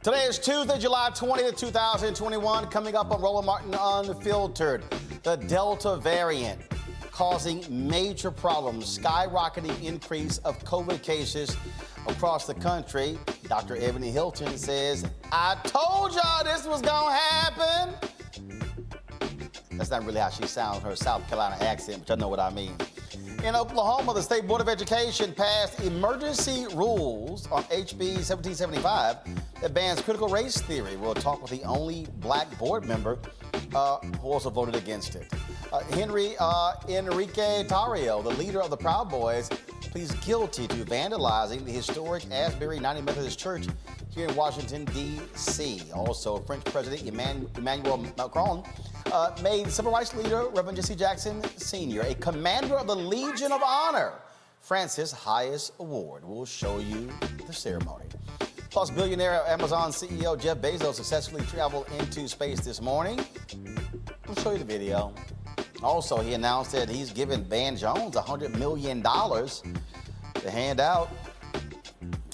Today is Tuesday, July 20th, 2021. Coming up on Roland Martin Unfiltered, the Delta variant causing major problems, skyrocketing increase of COVID cases across the country. Dr. Ebony Hilton says, I told y'all this was gonna happen. That's not really how she sounds, her South Carolina accent, but I know what I mean. In Oklahoma, the State Board of Education passed emergency rules on HB 1775 that bans critical race theory. We'll talk with the only black board member who also voted against it. Enrique Tarrio, the leader of the Proud Boys, pleads guilty to vandalizing the historic Asbury United Methodist Church here in Washington, D.C. Also, French President Emmanuel Macron made civil rights leader Reverend Jesse Jackson Sr. a commander of the Legion of Honor, France's highest award. We'll show you the ceremony. Plus, billionaire Amazon CEO Jeff Bezos successfully traveled into space this morning. We'll show you the video. Also, he announced that he's given Van Jones $100 million to hand out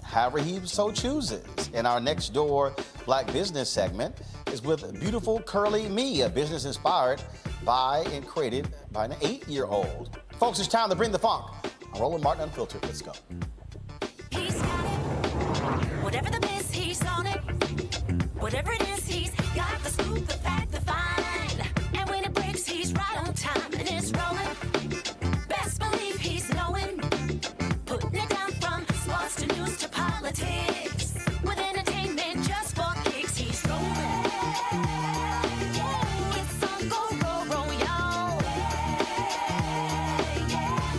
however he so chooses. And our next door Black Business segment is with Beautiful Curly Me, a business inspired by and created by an 8-year-old. Folks, it's time to bring the funk. I'm Roland Martin Unfiltered. Let's go. He's got it. Whatever the miss, he's on it. Whatever it is, he's got the scoop, the fact, the find. And when it breaks, he's right on time and it's rolling. Best believe he's knowing. Putting it down from sports to news to politics. With entertainment just for kicks, he's rolling. It's on go, roll, y'all.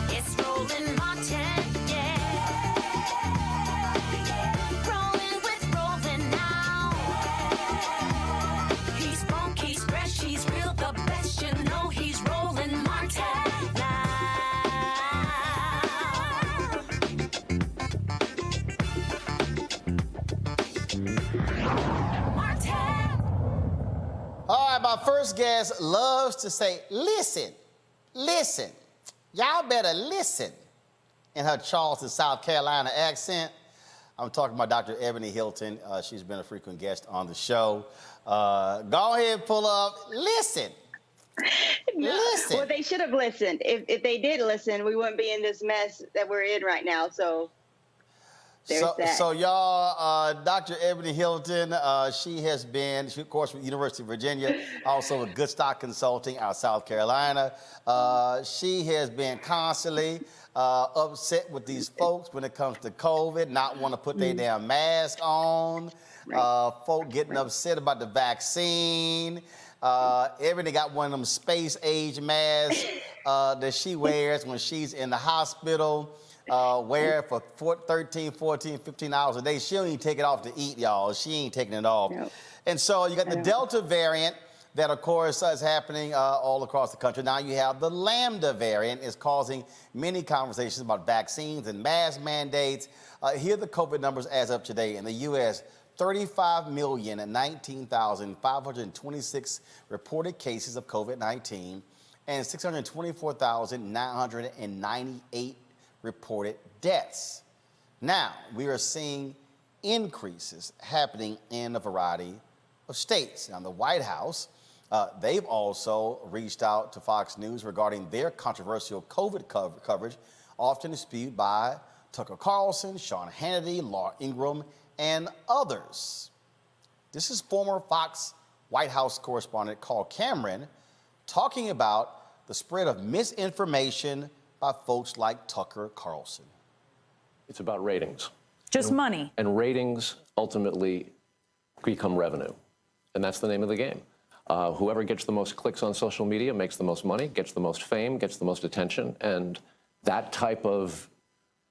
It's Roland Martin, yeah. Rolling with Roland now. He's funk, he's fresh, he's real, the best, you know he's Roland Martin now. All right, my first guest loves to say, listen, listen. Y'all better listen in her Charleston, South Carolina accent. I'm talking about Dr. Ebony Hilton. She's been a frequent guest on the show. Go ahead and pull up. Listen. Listen. Well, they should have listened. If they did listen, we wouldn't be in this mess that we're in right now. So there's that. So y'all, Dr. Ebony Hilton, she has been, of course, from the University of Virginia, also with Goodstock Consulting out of South Carolina. She has been constantly upset with these folks when it comes to COVID, not want to put their damn mask on, folk getting upset about the vaccine. Ebony got one of them space-age masks that she wears when she's in the hospital. Wear it for 13, 14, 15 hours a day. She don't even take it off to eat, y'all. She ain't taking it off. Nope. And so you got the Delta variant that, of course, is happening all across the country. Now you have the Lambda variant is causing many conversations about vaccines and mask mandates. Here are the COVID numbers as of today. In the U.S., 35,019,526 reported cases of COVID-19 and 624,998 reported deaths. Now, we are seeing increases happening in a variety of states. Now, the White House, they've also reached out to Fox News regarding their controversial COVID coverage, often spewed by Tucker Carlson, Sean Hannity, Laura Ingraham, and others. This is former Fox White House correspondent Carl Cameron talking about the spread of misinformation by folks like Tucker Carlson. It's about ratings. Just money. And ratings ultimately become revenue. And that's the name of the game. Whoever gets the most clicks on social media makes the most money, gets the most fame, gets the most attention. And that type of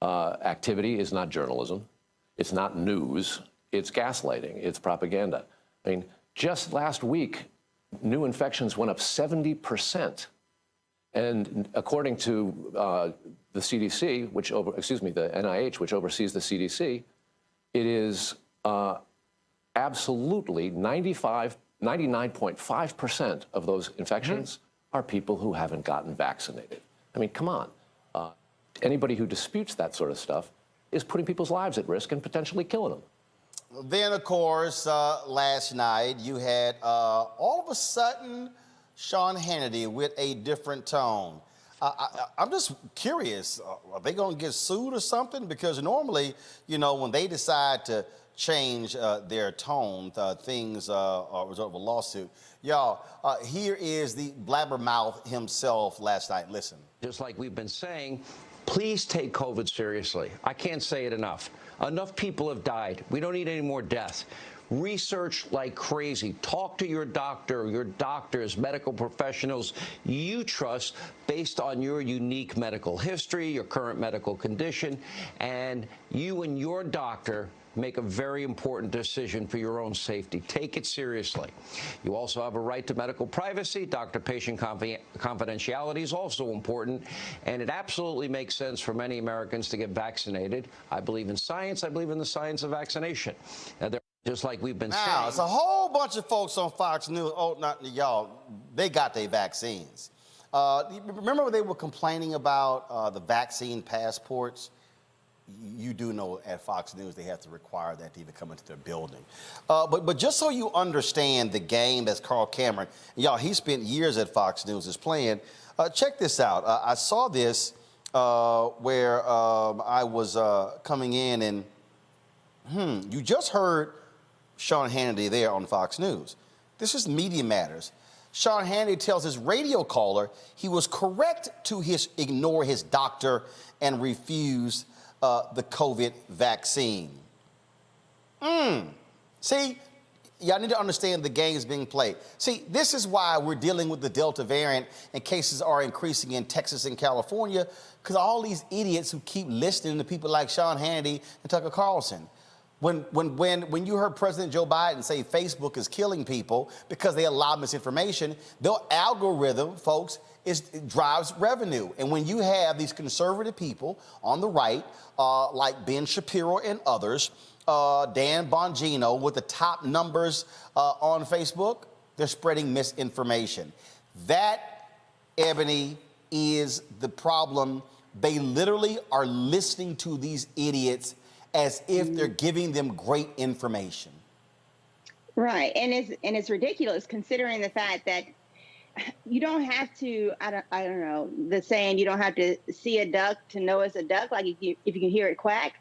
activity is not journalism. It's not news. It's gaslighting. It's propaganda. I mean, just last week, new infections went up 70%. And according to the CDC, the NIH, which oversees the CDC, it is absolutely 99.5% of those infections are people who haven't gotten vaccinated. I mean, come on. Anybody who disputes that sort of stuff is putting people's lives at risk and potentially killing them. Then, of course, last night you had all of a sudden Sean Hannity with a different tone. I'm just curious, are they going to get sued or something? Because normally, you know, when they decide to change their tone, things are result of a lawsuit. Y'all, here is the blabbermouth himself last night. Listen. Just like we've been saying, please take COVID seriously. I can't say it enough. Enough people have died. We don't need any more deaths. Research like crazy. Talk to your doctor, your doctors, medical professionals you trust based on your unique medical history, your current medical condition, and you and your doctor make a very important decision for your own safety. Take it seriously. You also have a right to medical privacy. Doctor-patient confidentiality is also important, and it absolutely makes sense for many Americans to get vaccinated. I believe in science. I believe in the science of vaccination. Just like we've been saying. Now, it's a whole bunch of folks on Fox News. Oh, not y'all. They got their vaccines. Remember when they were complaining about the vaccine passports? You do know at Fox News they have to require that to even come into their building. But just so you understand the game as Carl Cameron, y'all, he spent years at Fox News is playing. Check this out. I saw this where I was coming in and, you just heard Sean Hannity there on Fox News. This is Media Matters. Sean Hannity tells his radio caller he was correct to ignore his doctor and refuse the COVID vaccine. See, y'all need to understand the games being played. See, this is why we're dealing with the Delta variant and cases are increasing in Texas and California, because all these idiots who keep listening to people like Sean Hannity and Tucker Carlson. When you heard President Joe Biden say Facebook is killing people because they allow misinformation, their algorithm, folks, drives revenue. And when you have these conservative people on the right, like Ben Shapiro and others, Dan Bongino with the top numbers on Facebook, they're spreading misinformation. That, Ebony, is the problem. They literally are listening to these idiots as if they're giving them great information. Right, and it's ridiculous considering the fact that you don't have to. I don't know the saying. You don't have to see a duck to know it's a duck. Like if you can hear it quack.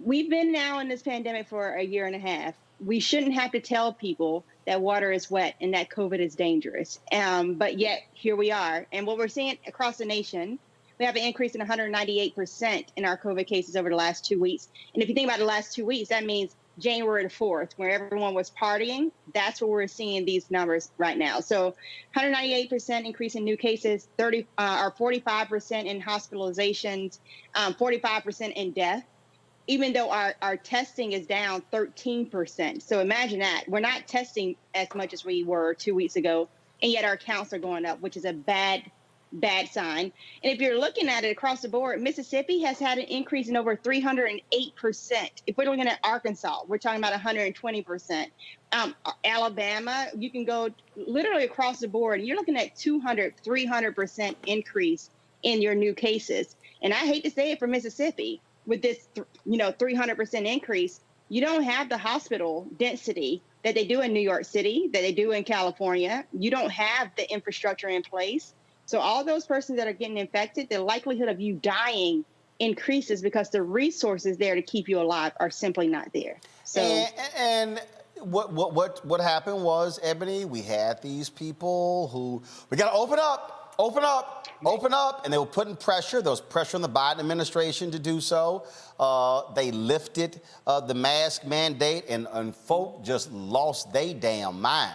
We've been now in this pandemic for a year and a half. We shouldn't have to tell people that water is wet and that COVID is dangerous. But yet here we are, and what we're seeing across the nation. We have an increase in 198% in our COVID cases over the last 2 weeks. And if you think about the last 2 weeks, that means January the 4th, where everyone was partying. That's where we're seeing these numbers right now. So 198% increase in new cases, 45% in hospitalizations, 45% in death, even though our testing is down 13%. So imagine that. We're not testing as much as we were 2 weeks ago, and yet our counts are going up, which is a bad sign. And if you're looking at it across the board, Mississippi has had an increase in over 308%. If we're looking at Arkansas, we're talking about 120%. Alabama, you can go literally across the board. You're looking at 200, 300% increase in your new cases. And I hate to say it for Mississippi, with this 300% increase, you don't have the hospital density that they do in New York City, that they do in California. You don't have the infrastructure in place. So all those persons that are getting infected, the likelihood of you dying increases because the resources there to keep you alive are simply not there. So and what happened was, Ebony, we had these people who we got to open up, and they were putting pressure. There was pressure on the Biden administration to do so. They lifted the mask mandate, and folk just lost their damn mind.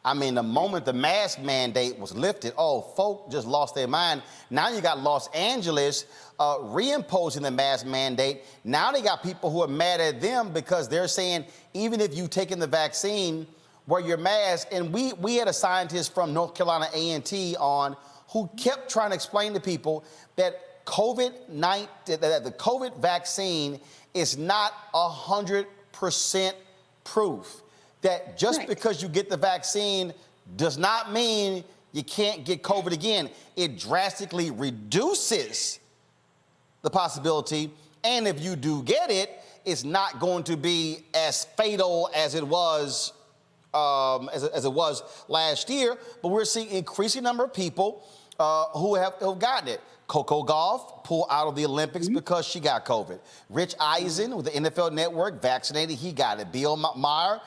I mean, the moment the mask mandate was lifted, folk just lost their mind. Now you got Los Angeles reimposing the mask mandate. Now they got people who are mad at them because they're saying, even if you've taken the vaccine, wear your mask. And we had a scientist from North Carolina A&T on who kept trying to explain to people that that the COVID vaccine is not 100% proof. That just because you get the vaccine does not mean you can't get COVID again. It drastically reduces the possibility. And if you do get it, it's not going to be as fatal as it was as it was last year, but we're seeing increasing number of people who have gotten it. Coco Gauff pulled out of the Olympics because she got COVID. Rich Eisen with the NFL Network vaccinated, he got it. Bill Maher,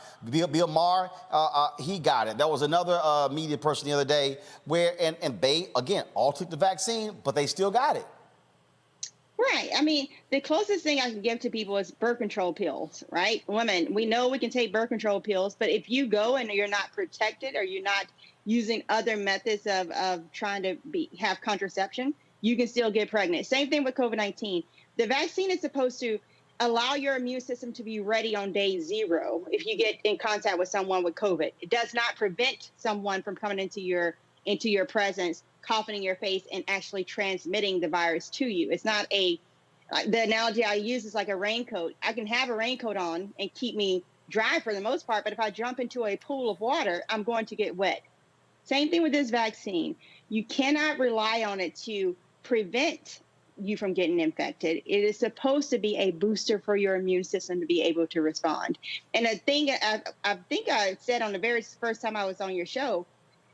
he got it. There was another media person the other day where, and they, again, all took the vaccine, but they still got it. Right. I mean, the closest thing I can give to people is birth control pills, right? Women, we know we can take birth control pills, but if you go and you're not protected or you're not using other methods of trying to have contraception, you can still get pregnant. Same thing with COVID-19. The vaccine is supposed to allow your immune system to be ready on day 0 if you get in contact with someone with COVID. It does not prevent someone from coming into your presence, coughing in your face, and actually transmitting the virus to you. It's not the analogy I use is like a raincoat. I can have a raincoat on and keep me dry for the most part, but if I jump into a pool of water, I'm going to get wet. Same thing with this vaccine. You cannot rely on it to prevent you from getting infected. It is supposed to be a booster for your immune system to be able to respond. And a thing I think I said on the very first time I was on your show,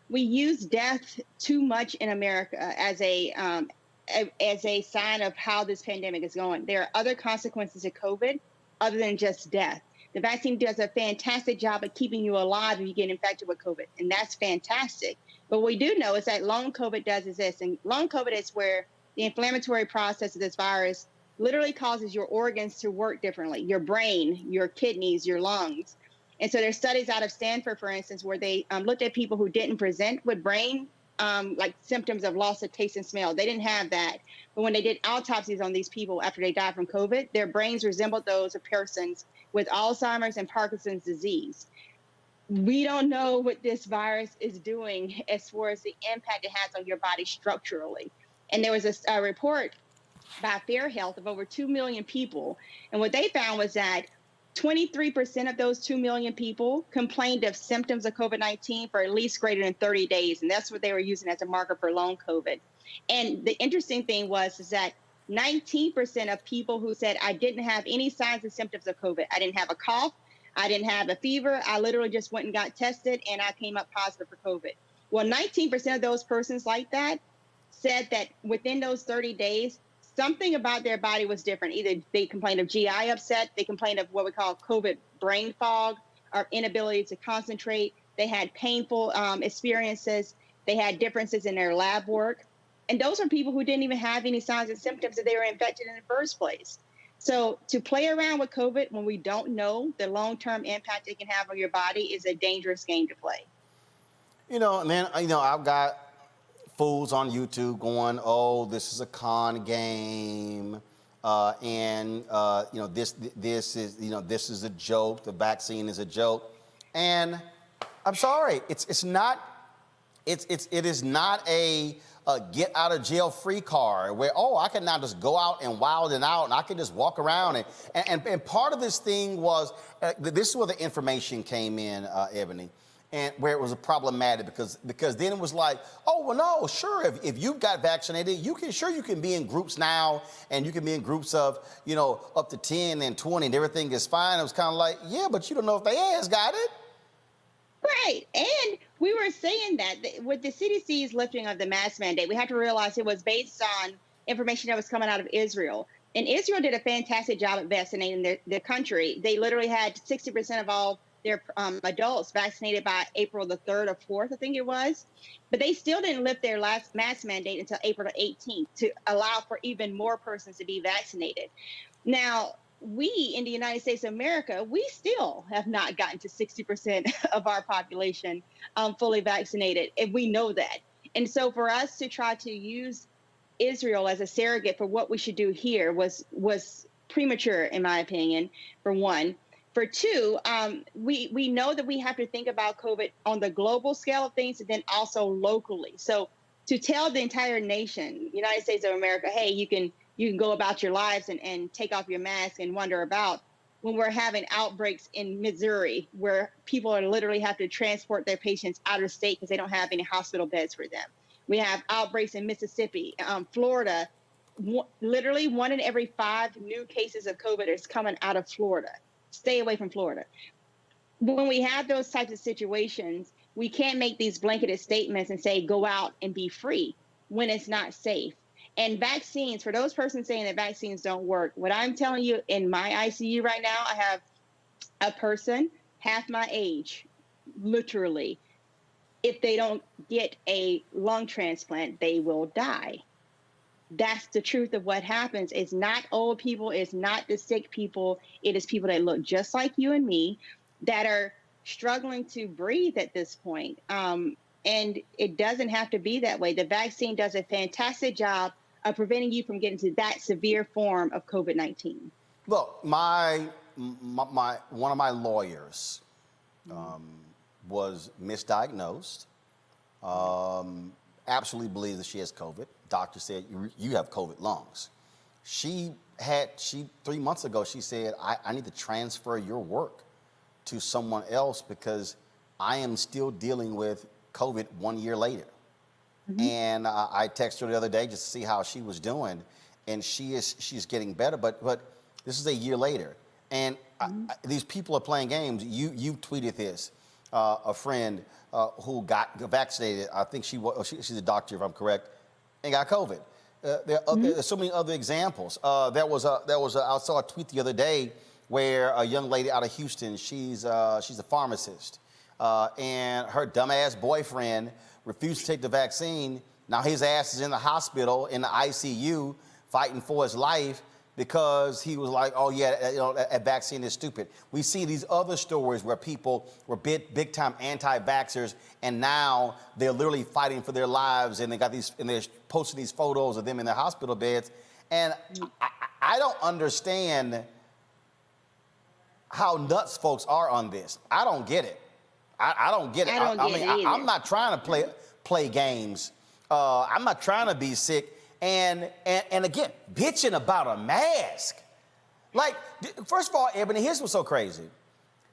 we use death too much in America as a sign of how this pandemic is going. There are other consequences of COVID other than just death. The vaccine does a fantastic job of keeping you alive if you get infected with COVID, and that's fantastic. But what we do know is that long COVID does is this, and long COVID is where the inflammatory process of this virus literally causes your organs to work differently, your brain, your kidneys, your lungs. And so there's studies out of Stanford, for instance, where they looked at people who didn't present with brain like symptoms of loss of taste and smell. They didn't have that. But when they did autopsies on these people after they died from COVID, their brains resembled those of persons with Alzheimer's and Parkinson's disease. We don't know what this virus is doing as far as the impact it has on your body structurally. And there was a report by Fair Health of over 2 million people. And what they found was that 23% of those 2 million people complained of symptoms of COVID-19 for at least greater than 30 days. And that's what they were using as a marker for long COVID. And the interesting thing is that 19% of people who said, I didn't have any signs and symptoms of COVID. I didn't have a cough. I didn't have a fever. I literally just went and got tested and I came up positive for COVID. Well, 19% of those persons like that said that within those 30 days, something about their body was different. Either they complained of GI upset, they complained of what we call COVID brain fog, or inability to concentrate. They had painful experiences. They had differences in their lab work. And those are people who didn't even have any signs and symptoms that they were infected in the first place. So to play around with COVID when we don't know the long-term impact it can have on your body is a dangerous game to play. And then, I've got fools on YouTube going, oh, this is a con game. This is a joke. The vaccine is a joke. And I'm sorry, it is not a get out of jail free card where, I can now just go out and wild and out and I can just walk around. And part of this thing was, this is where the information came in, Ebony, and where it was problematic because then it was like, oh, well, no, sure, if you got vaccinated, you can be in groups now and you can be in groups of, up to 10 and 20 and everything is fine. It was kind of like, yeah, but you don't know if they has got it. Right. And we were saying that with the CDC's lifting of the mask mandate, we had to realize it was based on information that was coming out of Israel. And Israel did a fantastic job at vaccinating their country. They literally had 60% of all their adults vaccinated by April the 3rd or 4th, I think it was. But they still didn't lift their last mask mandate until April the 18th to allow for even more persons to be vaccinated. Now, we in the United States of America, we still have not gotten to 60% of our population fully vaccinated, and we know that. And so for us to try to use Israel as a surrogate for what we should do here was premature, in my opinion, for one. For two, we know that we have to think about COVID on the global scale of things and then also locally. So to tell the entire nation, United States of America, hey, you can go about your lives and take off your mask and wander about, when we're having outbreaks in Missouri where people are literally have to transport their patients out of state because they don't have any hospital beds for them. We have outbreaks in Mississippi, Florida, literally 1 in every 5 new cases of COVID is coming out of Florida. Stay away from Florida. When we have those types of situations, we can't make these blanketed statements and say, go out and be free when it's not safe. And vaccines, for those persons saying that vaccines don't work, what I'm telling you, in my ICU right now, I have a person half my age, literally. If they don't get a lung transplant, they will die. That's the truth of what happens. It's not old people. It's not the sick people. It is people that look just like you and me that are struggling to breathe at this point. And it doesn't have to be that way. The vaccine does a fantastic job of preventing you from getting to that severe form of COVID-19. Look, one of my lawyers was misdiagnosed. Absolutely believes that she has COVID. Doctor said, you have COVID lungs. 3 months ago, she said, I need to transfer your work to someone else because I am still dealing with COVID 1 year later. And I texted her the other day just to see how she was doing, and she's getting better, but this is a year later. And these people are playing games. You tweeted this, a friend who got vaccinated, I think she's a doctor if I'm correct, and got COVID. There's so many other examples. I saw a tweet the other day where a young lady out of Houston, she's a pharmacist, and her dumbass boyfriend refused to take the vaccine. Now his ass is in the hospital, in the ICU, fighting for his life because he was like, oh yeah, that vaccine is stupid. We see these other stories where people were big time anti-vaxxers, and now they're literally fighting for their lives, and they're posting these photos of them in their hospital beds. And I don't understand how nuts folks are on this. I don't get it. I don't get it. I'm not trying to play games. I'm not trying to be sick. And again, bitching about a mask. Like, first of all, Ebony, here's what's so crazy.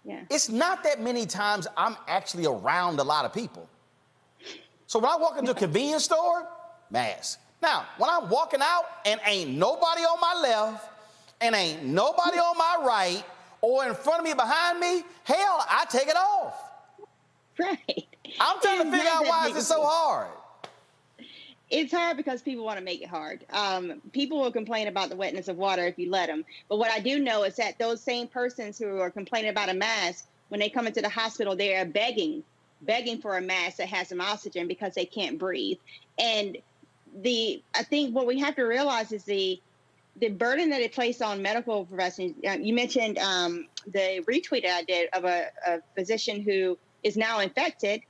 Yeah. It's not that many times I'm actually around a lot of people. So when I walk into a convenience store, mask. Now, when I'm walking out and ain't nobody on my left and ain't nobody on my right or in front of me, behind me, hell, I take it off. Right. I'm trying to figure out why is it so hard. It's hard because people want to make it hard. People will complain about the wetness of water if you let them. But what I do know is that those same persons who are complaining about a mask, when they come into the hospital, they are begging for a mask that has some oxygen because they can't breathe. And I think what we have to realize is the burden that it placed on medical professionals. You mentioned the retweet I did of a physician who is now infected.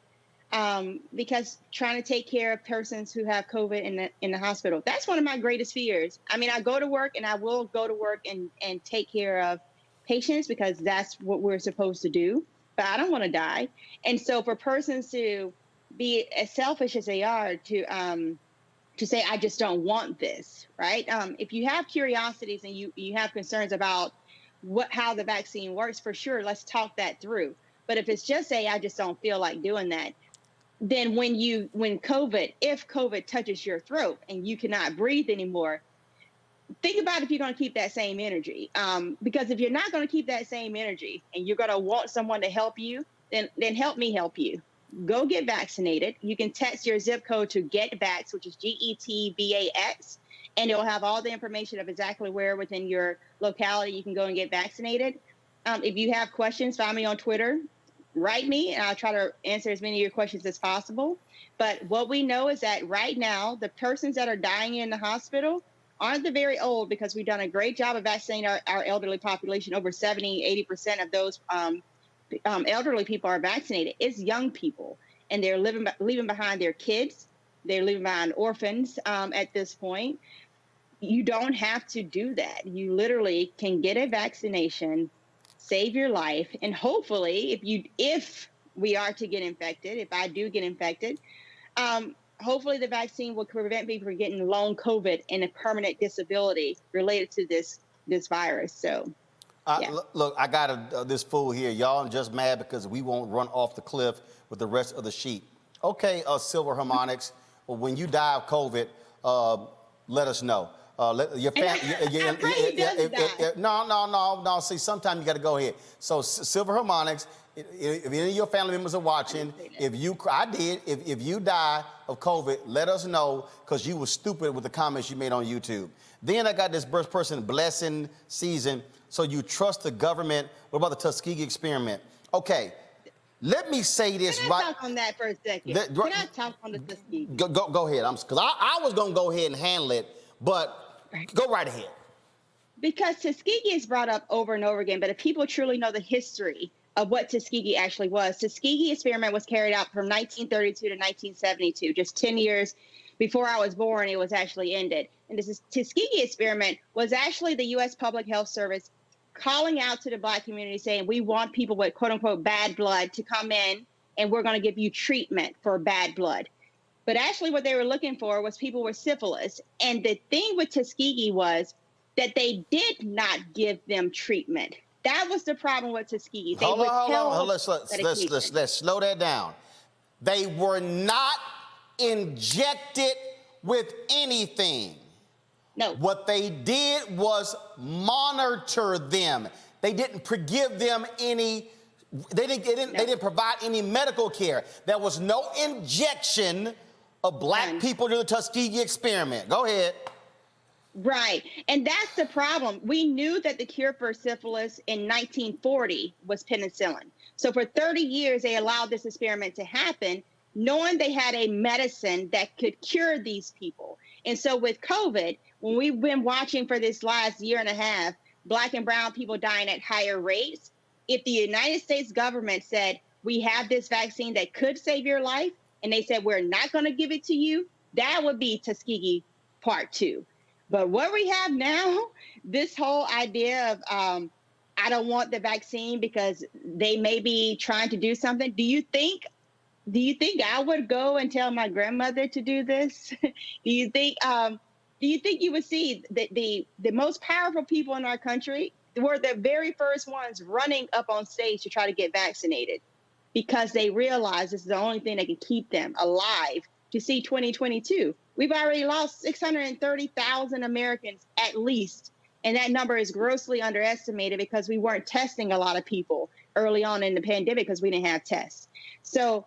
Because trying to take care of persons who have COVID in the hospital, that's one of my greatest fears. I mean, I go to work and I will go to work and take care of patients because that's what we're supposed to do, but I don't want to die. And so for persons to be as selfish as they are to say, I just don't want this, right? If you have curiosities and you have concerns about how the vaccine works, for sure, let's talk that through. But if it's just I just don't feel like doing that, then if COVID touches your throat and you cannot breathe anymore, think about if you're going to keep that same energy. Because if you're not going to keep that same energy and you're going to want someone to help you, then help me help you. Go get vaccinated. You can text your zip code to GetVax, which is GETVAX, and it'll have all the information of exactly where within your locality you can go and get vaccinated. If you have questions, find me on Twitter. Write me, and I'll try to answer as many of your questions as possible. But what we know is that right now, the persons that are dying in the hospital aren't the very old, because we've done a great job of vaccinating our elderly population. Over 70-80% of those elderly people are vaccinated. It's young people, and they're leaving behind their kids. They're leaving behind orphans at this point. You don't have to do that. You literally can get a vaccination, save your life, and hopefully, if we are to get infected, if I do get infected, hopefully the vaccine will prevent me from getting long COVID and a permanent disability related to this virus. So, yeah. Look, I got this fool here. Y'all are just mad because we won't run off the cliff with the rest of the sheep. Okay, Silver Harmonics, well, when you die of COVID, let us know. Your family. I pray he doesn't die. No. See, sometimes you got to go ahead. So, Silver Harmonics, if any of your family members are watching, if you die of COVID, let us know, because you were stupid with the comments you made on YouTube. Then I got this person, Blessing Season. So you trust the government. What about the Tuskegee Experiment? Okay, let me say this Can I talk on that for a second? Can I talk on the Tuskegee? Go ahead. Because I was going to go ahead and handle it, but go right ahead. Because Tuskegee is brought up over and over again, but if people truly know the history of what Tuskegee actually was, Tuskegee Experiment was carried out from 1932 to 1972, just 10 years before I was born. It was actually ended. And this Tuskegee Experiment was actually the U.S. Public Health Service calling out to the Black community saying, we want people with quote unquote bad blood to come in and we're going to give you treatment for bad blood. But actually what they were looking for was people with syphilis. And the thing with Tuskegee was that they did not give them treatment. That was the problem with Tuskegee. They Hold on. Let's slow that down. They were not injected with anything. No. What they did was monitor them. They didn't give them any. They didn't provide any medical care. There was no injection of Black people to the Tuskegee Experiment. Go ahead. Right. And that's the problem. We knew that the cure for syphilis in 1940 was penicillin. So for 30 years, they allowed this experiment to happen, knowing they had a medicine that could cure these people. And so with COVID, when we've been watching for this last year and a half, Black and brown people dying at higher rates, if the United States government said, we have this vaccine that could save your life, and they said, we're not going to give it to you, that would be Tuskegee Part 2. But what we have now, this whole idea of I don't want the vaccine because they may be trying to do something. Do you think I would go and tell my grandmother to do this? Do you think you would see that the most powerful people in our country were the very first ones running up on stage to try to get vaccinated because they realize this is the only thing that can keep them alive to see 2022. We've already lost 630,000 Americans at least, and that number is grossly underestimated because we weren't testing a lot of people early on in the pandemic because we didn't have tests. So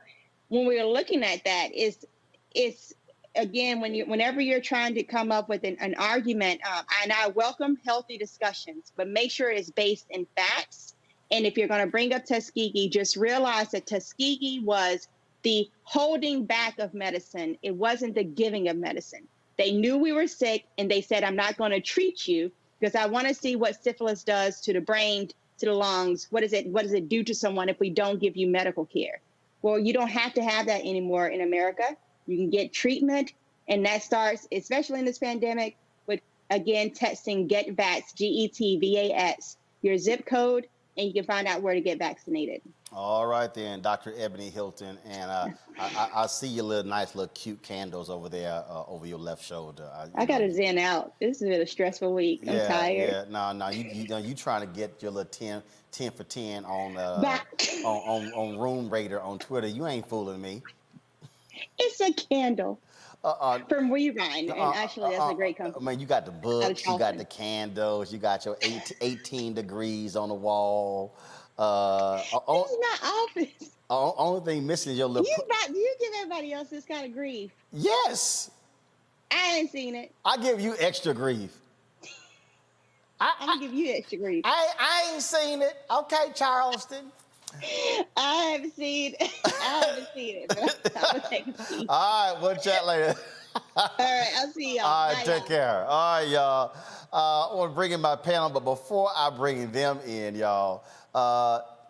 when we're looking at that, it's again, whenever you're trying to come up with an argument, and I welcome healthy discussions, but make sure it's based in facts. And if you're going to bring up Tuskegee, just realize that Tuskegee was the holding back of medicine. It wasn't the giving of medicine. They knew we were sick, and they said, I'm not going to treat you because I want to see what syphilis does to the brain, to the lungs. What does it do to someone if we don't give you medical care? Well, you don't have to have that anymore in America. You can get treatment, and that starts, especially in this pandemic, with, again, texting GetVax, GETVAX, your zip code, and you can find out where to get vaccinated. All right, then, Dr. Ebony Hilton, and I see your nice little cute candles over there over your left shoulder. I got to zen out. This has been a stressful week. I'm tired. Yeah, no, you trying to get your little 10 for 10 on Room Raider on Twitter. You ain't fooling me. It's a candle from Rewind, and actually that's a great company. Man, you got the books, you got the candles, you got your 18 degrees on the wall. This is not office. Only thing missing is your little. Do you give everybody else this kind of grief? Yes. I ain't seen it. I give you extra grief. I'm gonna give you extra grief. I ain't seen it. Okay, Charleston. I haven't seen it, but I'm gonna take a peek. All right, we'll chat later. All right, I'll see y'all. All right, Bye, take care. All right, y'all. I want to bring in my panel, but before I bring them in, y'all,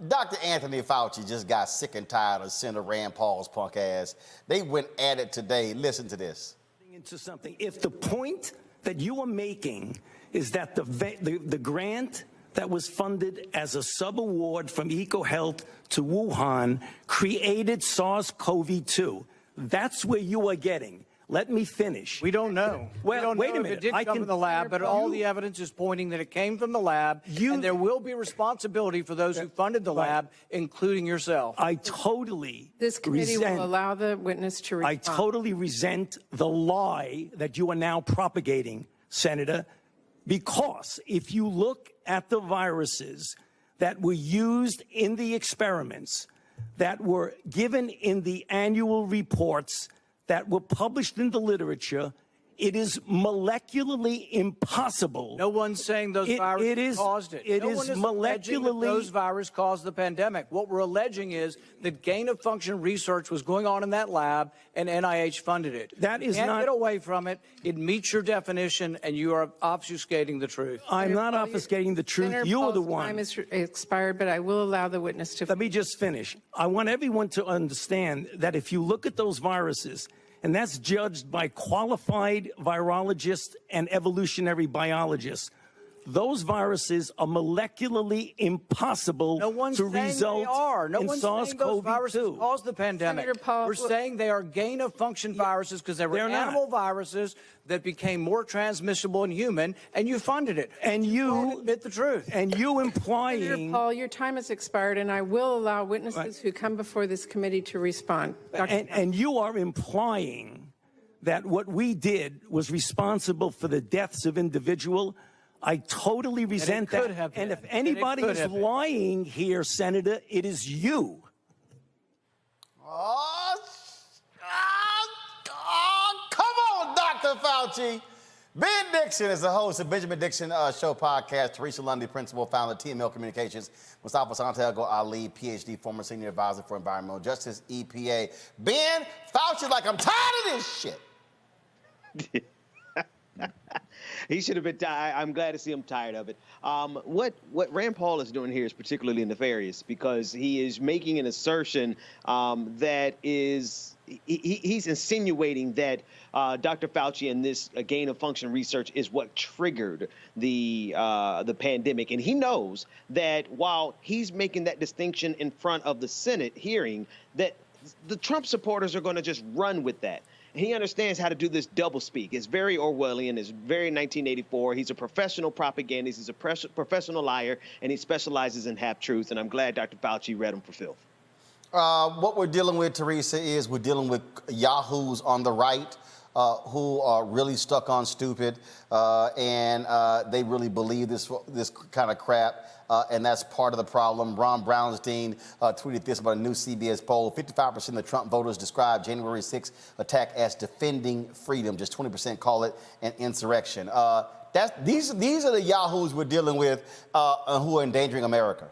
Dr. Anthony Fauci just got sick and tired of Senator Rand Paul's punk ass. They went at it today. Listen to this. Into something. If the point that you are making is that the grant that was funded as a sub-award from EcoHealth to Wuhan created SARS-CoV-2, that's where you are getting. Let me finish. We don't know. Well, we don't wait know a minute. If it did come from the lab, but all the evidence is pointing that it came from the lab, and there will be responsibility for those who funded the lab, including yourself. I totally This committee will allow the witness to respond. I totally resent the lie that you are now propagating Senator, because if you look at the viruses that were used in the experiments, that were given in the annual reports, that were published in the literature, it is molecularly impossible. No one's saying those viruses caused it. It No is one is alleging that molecularly. those viruses caused the pandemic. What we're alleging is that gain-of-function research was going on in that lab, and NIH funded it. That is you can't not. get away from it. It meets your definition, and you are obfuscating the truth. I'm not obfuscating the truth. Senator You are the Paul's one. time has expired, but I will allow the witness to. Let me just finish. I want everyone to understand that if you look at those viruses, and that's judged by qualified virologists and evolutionary biologists, those viruses are molecularly impossible No one's to saying result they are. No in one's saying those viruses SARS-CoV-2. caused the pandemic. Senator Paul, We're saying they are gain-of-function viruses because they were They're not. animal viruses that became more transmissible in human, and you funded it. And you admit the truth. And you Senator implying. Paul, your time has expired, and I will allow witnesses who come before this committee to respond. And you are implying that what we did was responsible for the deaths of individual. I totally resent could that. have And been. if anybody And it is could have been. lying here, Senator, it is you. Come on, Dr. Fauci. Ben Dixon is the host of Benjamin Dixon Show podcast. Teresa Lundy, principal, founder of TML Communications. Mustafa Santiago Ali, PhD, former senior advisor for environmental justice, EPA. Ben, Fauci's like, I'm tired of this shit. He should have been tired. I'm glad to see him tired of it. What Rand Paul is doing here is particularly nefarious because he is making an assertion that is he's insinuating that Dr. Fauci and this gain-of-function research is what triggered the pandemic, and he knows that while he's making that distinction in front of the Senate hearing, that the Trump supporters are going to just run with that. He understands how to do this doublespeak. It's very Orwellian. It's very 1984. He's a professional propagandist. He's a professional liar, and he specializes in half-truths. And I'm glad Dr. Fauci read him for filth. What we're dealing with, Teresa, is we're dealing with yahoos on the right who are really stuck on stupid, and they really believe this kind of crap. And that's part of the problem. Ron Brownstein tweeted this about a new CBS poll. 55% of Trump voters describe January 6th attack as defending freedom. Just 20% call it an insurrection. These are the yahoos we're dealing with who are endangering America.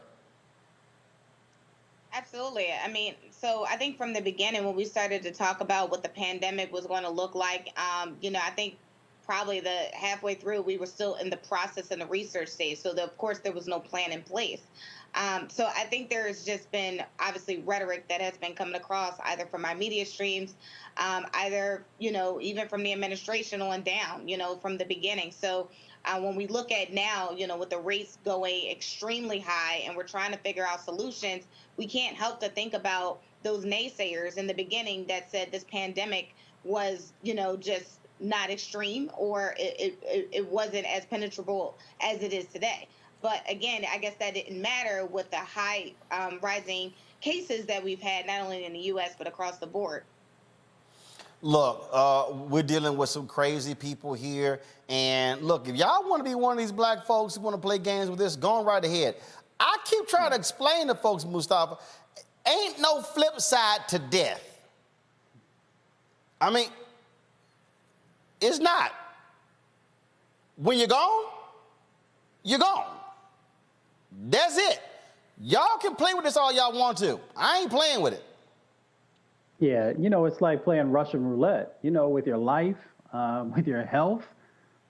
Absolutely. I mean, so I think from the beginning when we started to talk about what the pandemic was going to look like, I think probably the halfway through, we were still in the process and the research stage. So, of course, there was no plan in place. So I think there has just been, obviously, rhetoric that has been coming across either from my media streams, either, even from the administration on down, from the beginning. So when we look at now, with the rates going extremely high and we're trying to figure out solutions, we can't help to think about those naysayers in the beginning that said this pandemic was, just not extreme, or it wasn't as penetrable as it is today. But again, I guess that didn't matter with the high rising cases that we've had, not only in the U.S., but across the board. Look, we're dealing with some crazy people here. And look, if y'all want to be one of these black folks who want to play games with this, go on right ahead. I keep trying to explain to folks, Mustafa, ain't no flip side to death. I mean, it's not. When you're gone, you're gone. That's it. Y'all can play with this all y'all want to. I ain't playing with it. Yeah, it's like playing Russian roulette, with your life, with your health,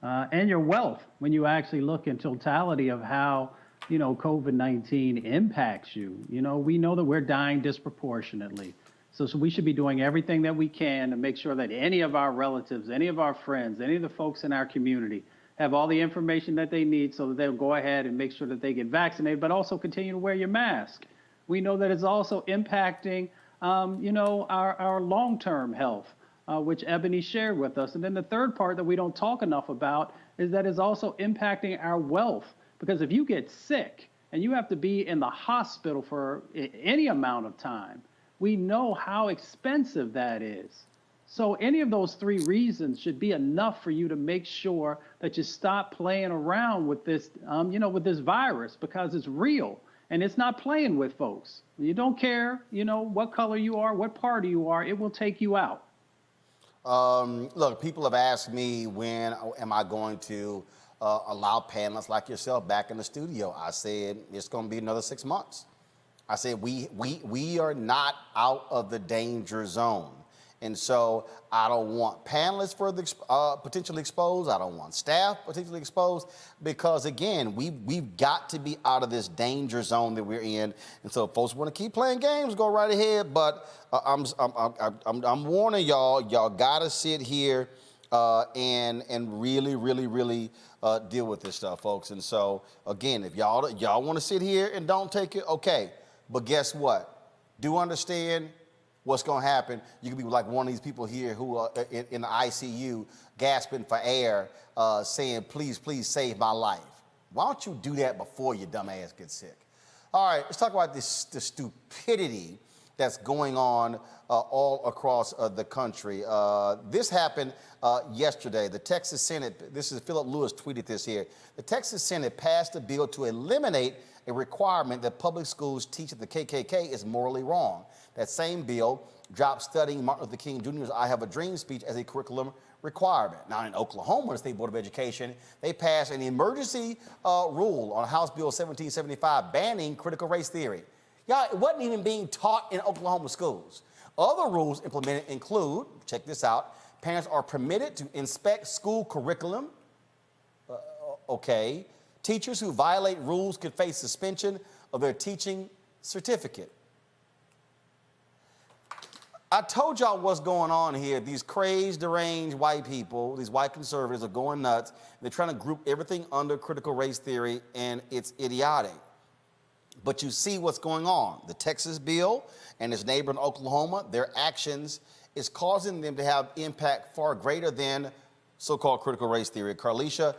and your wealth. When you actually look in totality of how, COVID-19 impacts you, we know that we're dying disproportionately. So we should be doing everything that we can to make sure that any of our relatives, any of our friends, any of the folks in our community have all the information that they need so that they'll go ahead and make sure that they get vaccinated, but also continue to wear your mask. We know that it's also impacting, our long-term health, which Ebony shared with us. And then the third part that we don't talk enough about is that it's also impacting our wealth. Because if you get sick and you have to be in the hospital for any amount of time, we know how expensive that is. So any of those three reasons should be enough for you to make sure that you stop playing around with this, with this virus, because it's real and it's not playing with folks. You don't care, what color you are, what party you are, it will take you out. Look, people have asked me when am I going to allow panelists like yourself back in the studio. I said it's going to be another 6 months. I said we are not out of the danger zone. And so I don't want panelists further potentially exposed. I don't want staff potentially exposed, because again, we've got to be out of this danger zone that we're in. And so if folks want to keep playing games, go right ahead. But I'm warning y'all. Y'all got to sit here and really deal with this stuff, folks. And so again, if y'all want to sit here and don't take it, okay. But guess what? Do understand what's going to happen. You can be like one of these people here who are in the ICU gasping for air, saying, please save my life. Why don't you do that before your dumb ass gets sick? All right, let's talk about the stupidity that's going on all across the country. This happened yesterday. The Texas Senate, this is Philip Lewis tweeted this here. The Texas Senate passed a bill to eliminate a requirement that public schools teach that the KKK is morally wrong. That same bill dropped studying Martin Luther King Jr.'s I Have a Dream speech as a curriculum requirement. Now in Oklahoma, the State Board of Education, they passed an emergency rule on House Bill 1775 banning critical race theory. Y'all, it wasn't even being taught in Oklahoma schools. Other rules implemented include, check this out, parents are permitted to inspect school curriculum. Okay. Teachers who violate rules could face suspension of their teaching certificate. I told y'all what's going on here. These crazed, deranged white people, these white conservatives are going nuts. They're trying to group everything under critical race theory, and it's idiotic. But you see what's going on. The Texas bill and its neighbor in Oklahoma, their actions is causing them to have impact far greater than so-called critical race theory. Carlisha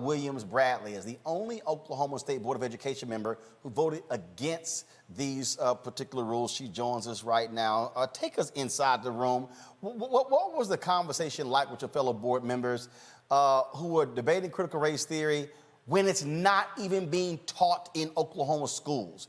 Williams Bradley is the only Oklahoma State Board of Education member who voted against these particular rules. She joins us right now. Take us inside the room. What was the conversation like with your fellow board members who were debating critical race theory when it's not even being taught in Oklahoma schools?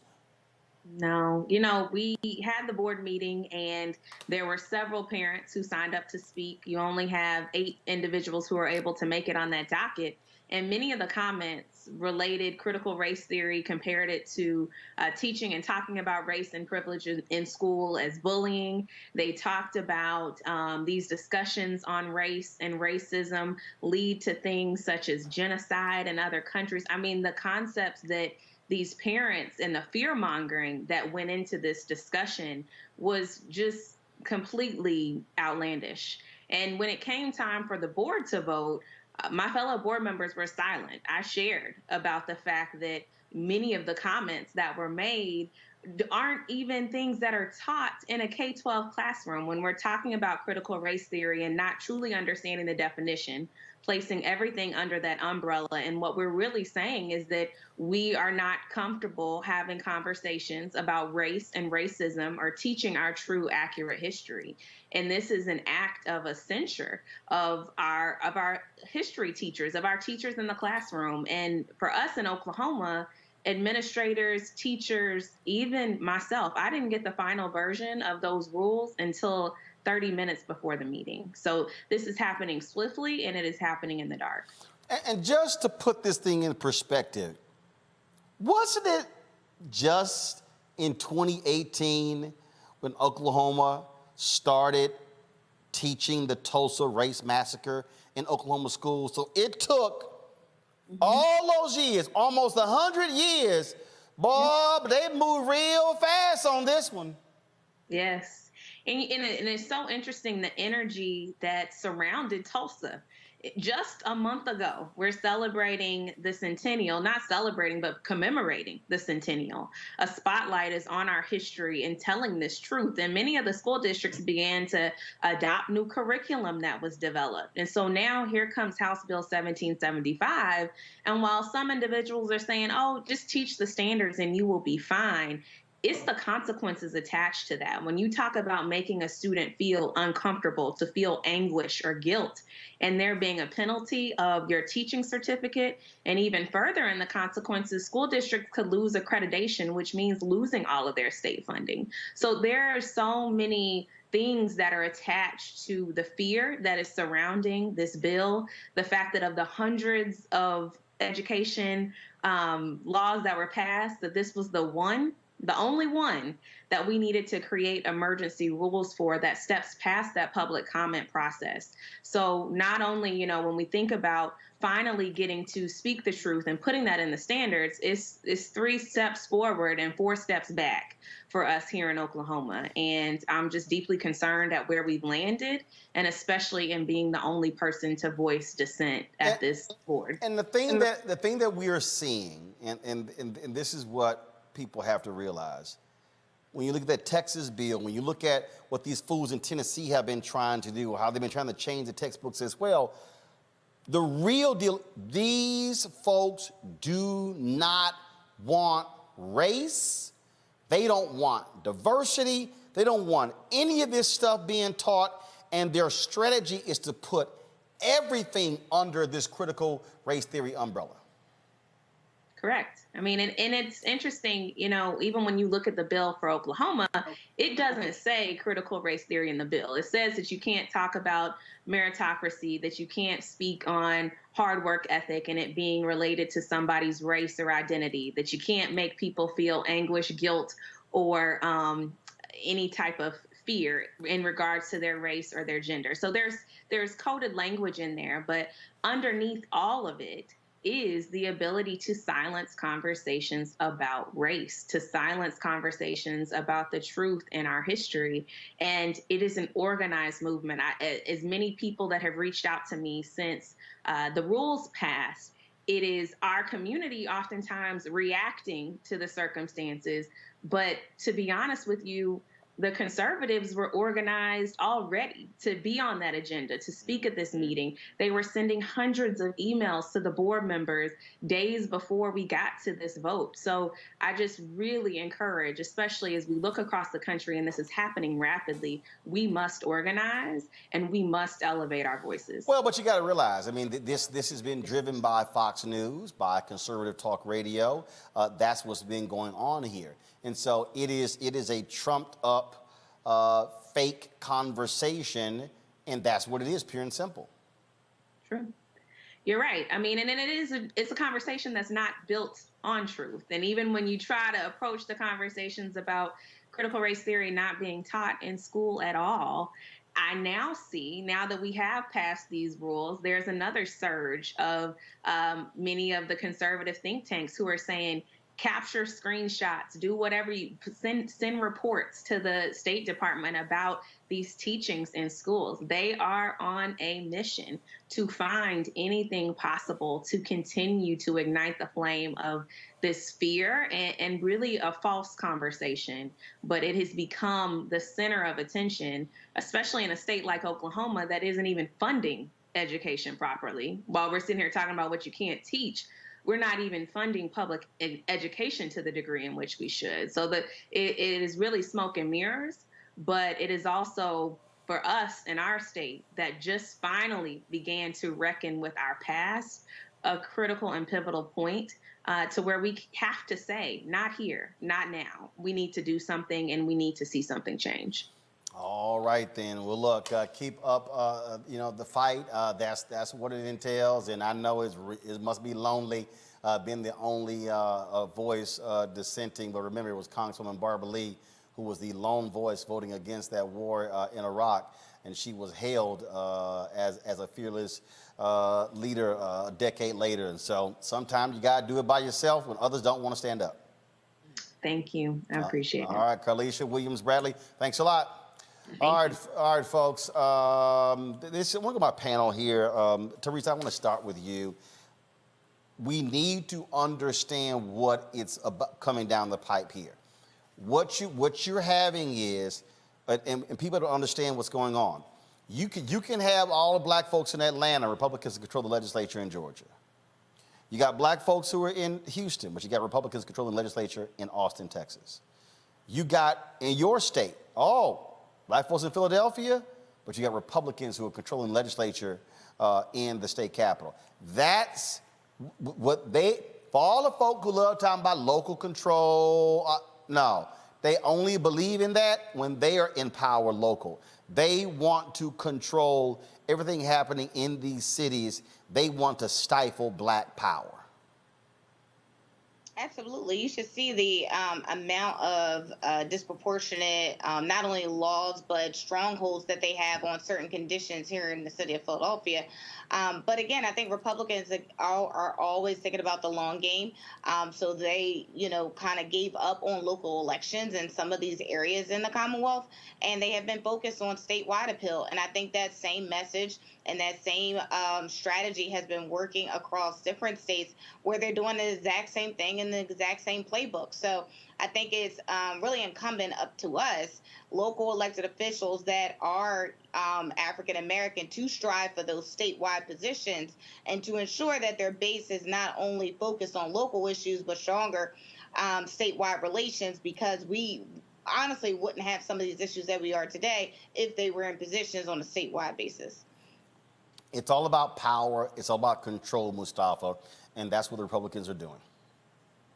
No, we had the board meeting and there were several parents who signed up to speak. You only have 8 individuals who are able to make it on that docket. And many of the comments related critical race theory, compared it to teaching and talking about race and privilege in school as bullying. They talked about these discussions on race and racism lead to things such as genocide in other countries. I mean, the concepts that these parents and the fear-mongering that went into this discussion was just completely outlandish. And when it came time for the board to vote, my fellow board members were silent. I shared about the fact that many of the comments that were made aren't even things that are taught in a K-12 classroom. When we're talking about critical race theory and not truly understanding the definition, placing everything under that umbrella. And what we're really saying is that we are not comfortable having conversations about race and racism or teaching our true, accurate history. And this is an act of a censure of our history teachers, of our teachers in the classroom. And for us in Oklahoma, administrators, teachers, even myself, I didn't get the final version of those rules until 30 minutes before the meeting. So this is happening swiftly, and it is happening in the dark. And just to put this thing in perspective, wasn't it just in 2018 when Oklahoma started teaching the Tulsa race massacre in Oklahoma schools? So it took all those years, almost 100 years, boy, but they moved real fast on this one. Yes. And it's so interesting, the energy that surrounded Tulsa. Just a month ago, we're celebrating the centennial, not celebrating, but commemorating the centennial. A spotlight is on our history and telling this truth. And many of the school districts began to adopt new curriculum that was developed. And so now here comes House Bill 1775. And while some individuals are saying, oh, just teach the standards and you will be fine, it's the consequences attached to that. When you talk about making a student feel uncomfortable, to feel anguish or guilt, and there being a penalty of your teaching certificate, and even further in the consequences, school districts could lose accreditation, which means losing all of their state funding. So there are so many things that are attached to the fear that is surrounding this bill, the fact that of the hundreds of education laws that were passed, that this was the only one that we needed to create emergency rules for that steps past that public comment process. So not only, you know, when we think about finally getting to speak the truth and putting that in the standards, it's 3 steps forward and 4 steps back for us here in Oklahoma. And I'm just deeply concerned at where we've landed, and especially in being the only person to voice dissent at this board. And the thing that we are seeing, and this is what people have to realize, when you look at that Texas bill, when you look at what these fools in Tennessee have been trying to do, how they've been trying to change the textbooks as well, the real deal, these folks do not want race. They don't want diversity. They don't want any of this stuff being taught. And their strategy is to put everything under this critical race theory umbrella. Correct. I mean, and it's interesting, you know, even when you look at the bill for Oklahoma, it doesn't say critical race theory in the bill. It says that you can't talk about meritocracy, that you can't speak on hard work ethic and it being related to somebody's race or identity, that you can't make people feel anguish, guilt, or any type of fear in regards to their race or their gender. So there's coded language in there, but underneath all of it is the ability to silence conversations about race, to silence conversations about the truth in our history. And it is an organized movement. As many people that have reached out to me since the rules passed, it is our community oftentimes reacting to the circumstances. But to be honest with you, the conservatives were organized already to be on that agenda, to speak at this meeting. They were sending hundreds of emails to the board members days before we got to this vote. So I just really encourage, especially as we look across the country and this is happening rapidly, we must organize and we must elevate our voices. Well, but you got to realize, I mean, this has been driven by Fox News, by conservative talk radio. That's what's been going on here. And so it is a trumped up fake conversation, and that's what it is, pure and simple. True. You're right. I mean, and it's a conversation that's not built on truth. And even when you try to approach the conversations about critical race theory not being taught in school at all, I now see, now that we have passed these rules, there's another surge of many of the conservative think tanks who are saying, capture screenshots, do whatever you send reports to the State Department about these teachings in schools. They are on a mission to find anything possible to continue to ignite the flame of this fear and really a false conversation. But it has become the center of attention, especially in a state like Oklahoma that isn't even funding education properly. While we're sitting here talking about what you can't teach, we're not even funding public education to the degree in which we should. So that it is really smoke and mirrors, but it is also for us in our state that just finally began to reckon with our past, a critical and pivotal point to where we have to say, not here, not now. We need to do something and we need to see something change. All right, then. Well, look, keep up, the fight. That's what it entails, and I know it must be lonely being the only voice dissenting. But remember, it was Congresswoman Barbara Lee who was the lone voice voting against that war in Iraq, and she was hailed as a fearless leader a decade later. And so sometimes you got to do it by yourself when others don't want to stand up. Thank you. I appreciate it. All right, Carlisha Williams Bradley, thanks a lot. All right, folks. We're on my panel here. Teresa, I want to start with you. We need to understand what it's about coming down the pipe here. What you're having is, and people don't understand what's going on. You can have all the black folks in Atlanta. Republicans control the legislature in Georgia. You got black folks who are in Houston, but you got Republicans controlling the legislature in Austin, Texas. You got in your state, black folks in Philadelphia, but you got Republicans who are controlling legislature in the state capitol. That's what for all the folk who love talking about local control, no, they only believe in that when they are in power local. They want to control everything happening in these cities. They want to stifle black power. Absolutely. You should see the amount of disproportionate, not only laws, but strongholds that they have on certain conditions here in the city of Philadelphia. But again, I think Republicans are always thinking about the long game. So they, kind of gave up on local elections in some of these areas in the Commonwealth, and they have been focused on statewide appeal. And I think that same message and that same strategy has been working across different states where they're doing the exact same thing in the exact same playbook. So I think it's really incumbent up to us, local elected officials that are African American, to strive for those statewide positions and to ensure that their base is not only focused on local issues, but stronger statewide relations, because we honestly wouldn't have some of these issues that we are today if they were in positions on a statewide basis. It's all about power. It's all about control, Mustafa, and that's what the Republicans are doing.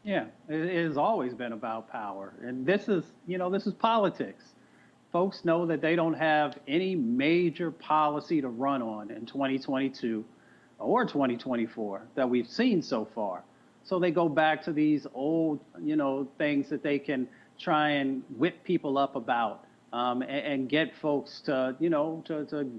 Yeah, it has always been about power. And this is politics. Folks know that they don't have any major policy to run on in 2022 or 2024 that we've seen so far. So they go back to these old, things that they can try and whip people up about and get folks to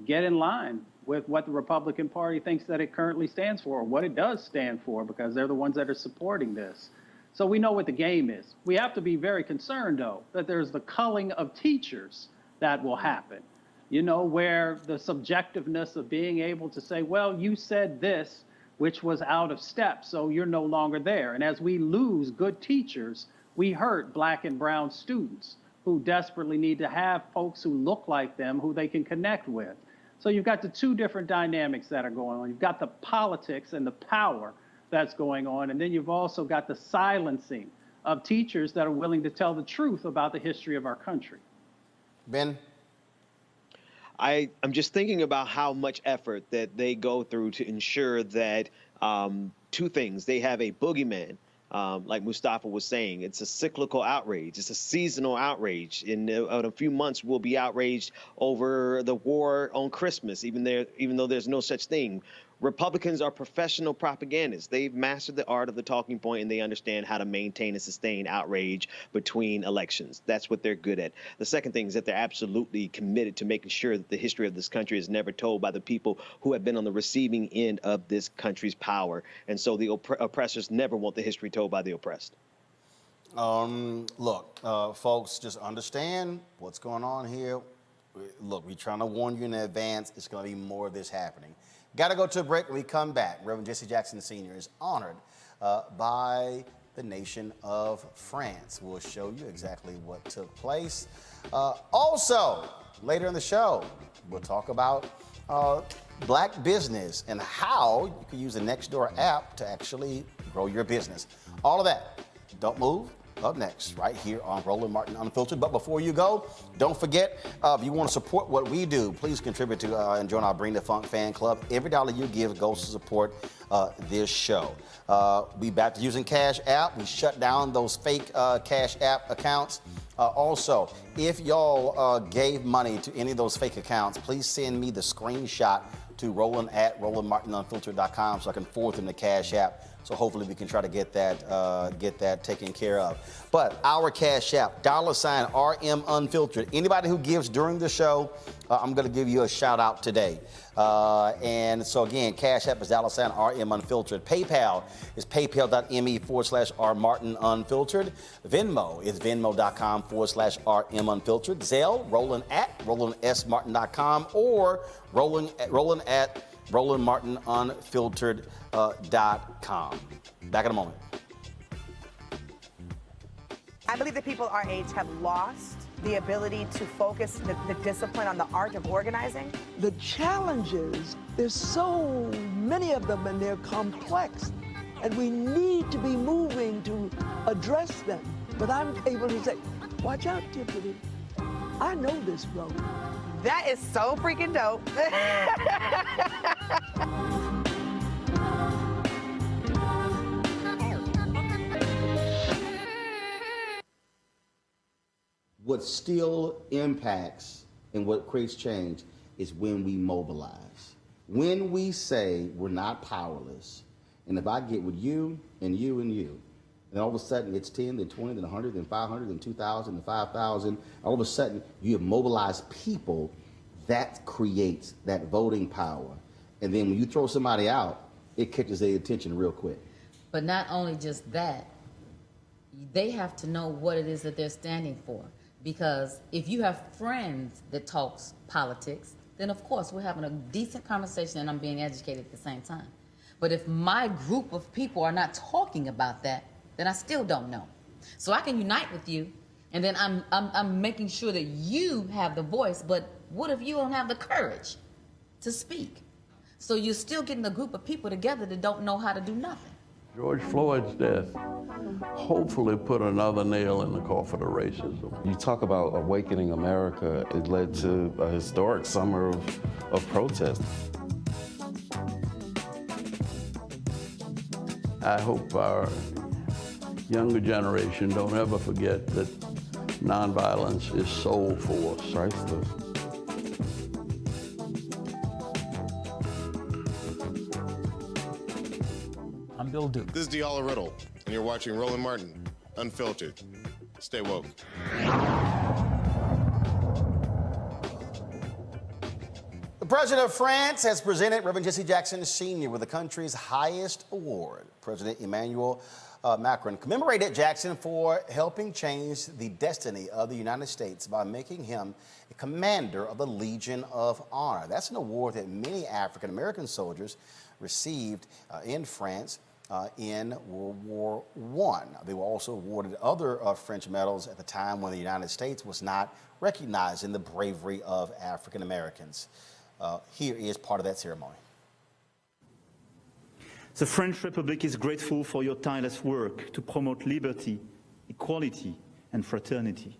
get in line with what the Republican Party thinks that it currently stands for, or what it does stand for, because they're the ones that are supporting this. So we know what the game is. We have to be very concerned, though, that there's the culling of teachers that will happen, where the subjectiveness of being able to say, well, you said this, which was out of step, so you're no longer there. And as we lose good teachers, we hurt black and brown students who desperately need to have folks who look like them, who they can connect with. So you've got the two different dynamics that are going on. You've got the politics and the power that's going on, and then you've also got the silencing of teachers that are willing to tell the truth about the history of our country. Ben? I'm just thinking about how much effort that they go through to ensure that two things. They have a boogeyman, like Mustafa was saying. It's a cyclical outrage. It's a seasonal outrage. In a few months, we'll be outraged over the war on Christmas, even though there's no such thing. Republicans are professional propagandists. They've mastered the art of the talking point, and they understand how to maintain and sustain outrage between elections. That's what they're good at. The second thing is that they're absolutely committed to making sure that the history of this country is never told by the people who have been on the receiving end of this country's power. And so the oppressors never want the history told by the oppressed. Look, folks, just understand what's going on here. Look, we're trying to warn you in advance. It's going to be more of this happening. Got to go to a break. When we come back, Reverend Jesse Jackson Sr. is honored by the nation of France. We'll show you exactly what took place. Also, later in the show, we'll talk about black business and how you can use the Nextdoor app to actually grow your business. All of that. Don't move. Up next, right here on Roland Martin Unfiltered. But before you go, don't forget, if you want to support what we do, please contribute to and join our Bring the Funk fan club. Every dollar you give goes to support this show. We back to using Cash App. We shut down those fake Cash App accounts. Also, if y'all gave money to any of those fake accounts, please send me the screenshot to Roland at RolandMartinUnfiltered.com so I can forward them to Cash App. So hopefully we can try to get that taken care of. But our Cash App, $RM Unfiltered. Anybody who gives during the show, I'm going to give you a shout out today. And so again, Cash App is $RM Unfiltered. PayPal is paypal.me/R Martin Unfiltered. Venmo is venmo.com/RM Unfiltered. Zelle, Roland at RolandSMartin.com or Roland at RolandMartinUnfiltered.com. Back in a moment. I believe that people our age have lost the ability to focus the discipline on the art of organizing. The challenges, there's so many of them and they're complex, and we need to be moving to address them. But I'm able to say, Watch out, Tiffany. I know this road. That is so freaking dope. What still impacts and what creates change is when we mobilize. When we say we're not powerless, and if I get with you and you and you, and all of a sudden it's 10, then 20, then 100, then 500, then 2,000, then 5,000, all of a sudden you have mobilized people, that creates that voting power. And then when you throw somebody out, it catches their attention real quick. But not only just that, they have to know what it is that they're standing for. Because if you have friends that talks politics, then of course we're having a decent conversation and I'm being educated at the same time. But if my group of people are not talking about that, then I still don't know. So I can unite with you, and then I'm making sure that you have the voice, but what if you don't have the courage to speak? So you're still getting a group of people together that don't know how to do nothing. George Floyd's death hopefully put another nail in the coffin of racism. You talk about awakening America. It led to a historic summer of protest. I hope our younger generation don't ever forget that nonviolence is soul force. Priceless. I'm Bill Duke. This is Diala Riddle, and you're watching Roland Martin, Unfiltered. Stay woke. The President of France has presented Reverend Jesse Jackson Sr. with the country's highest award. President Emmanuel Macron commemorated Jackson for helping change the destiny of the United States by making him a commander of the Legion of Honor. That's an award that many African-American soldiers received in France in World War I. They were also awarded other French medals at the time when the United States was not recognizing the bravery of African Americans. Here is part of that ceremony. The French Republic is grateful for your tireless work to promote liberty, equality, and fraternity,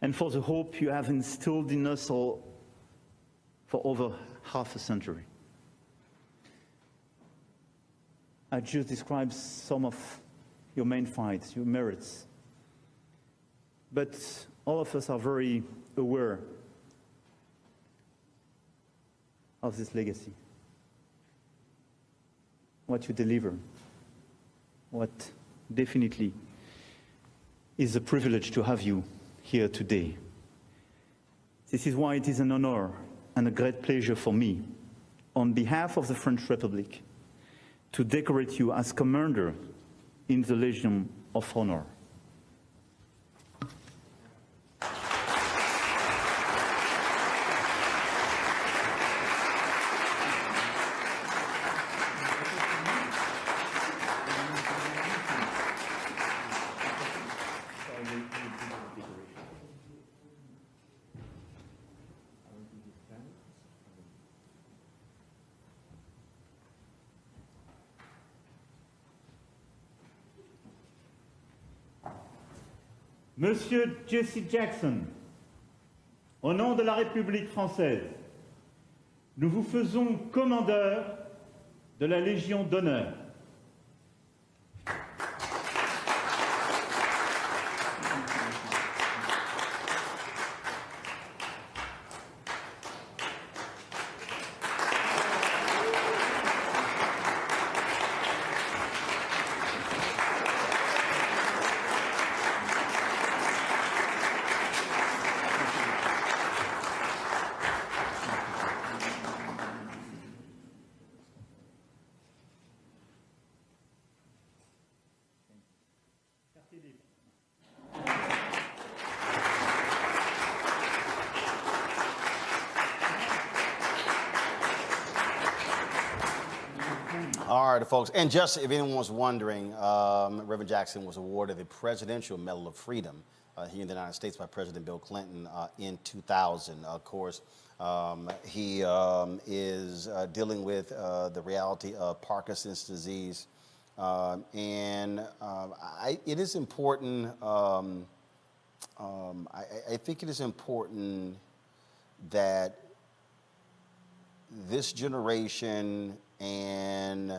and for the hope you have instilled in us all for over half a century. I just described some of your main fights, your merits, but all of us are very aware of this legacy. What you deliver, what definitely is a privilege to have you here today. This is why it is an honor and a great pleasure for me, on behalf of the French Republic, to decorate you as Commander in the Legion of Honor. Monsieur Jesse Jackson, au nom de la République française, nous vous faisons commandeur de la Légion d'honneur. All right, folks. And just if anyone was wondering, Reverend Jackson was awarded the Presidential Medal of Freedom here in the United States by President Bill Clinton in 2000. Of course, he is dealing with the reality of Parkinson's disease. It is important I think it is important that this generation and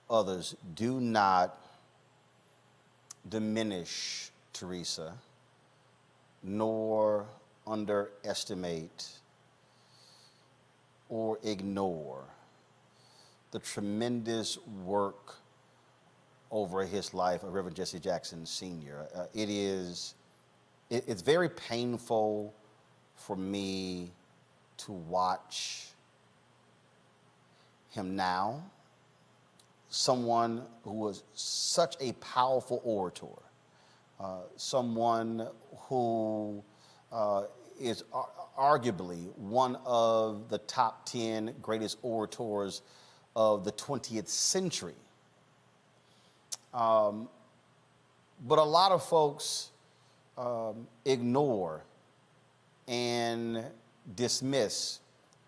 others do not diminish Teresa, nor underestimate or ignore the tremendous work over his life of Reverend Jesse Jackson Sr. It's very painful for me to watch him now, someone who was such a powerful orator, someone who is arguably one of the top 10 greatest orators of the 20th century. But a lot of folks ignore and dismiss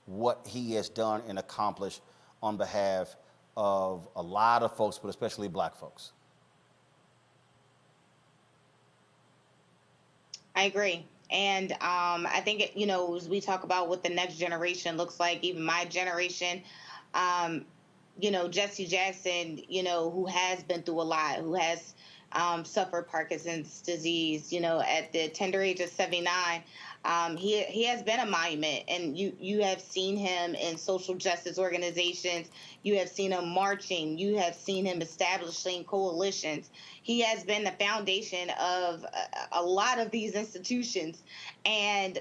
what he has done and accomplished on behalf of a lot of folks, but especially black folks. I agree. And I think, as we talk about what the next generation looks like, even my generation, Jesse Jackson, who has been through a lot, who has suffered Parkinson's disease, at the tender age of 79, he has been a monument, and you have seen him in social justice organizations. You have seen him marching. You have seen him establishing coalitions. He has been the foundation of a lot of these institutions. And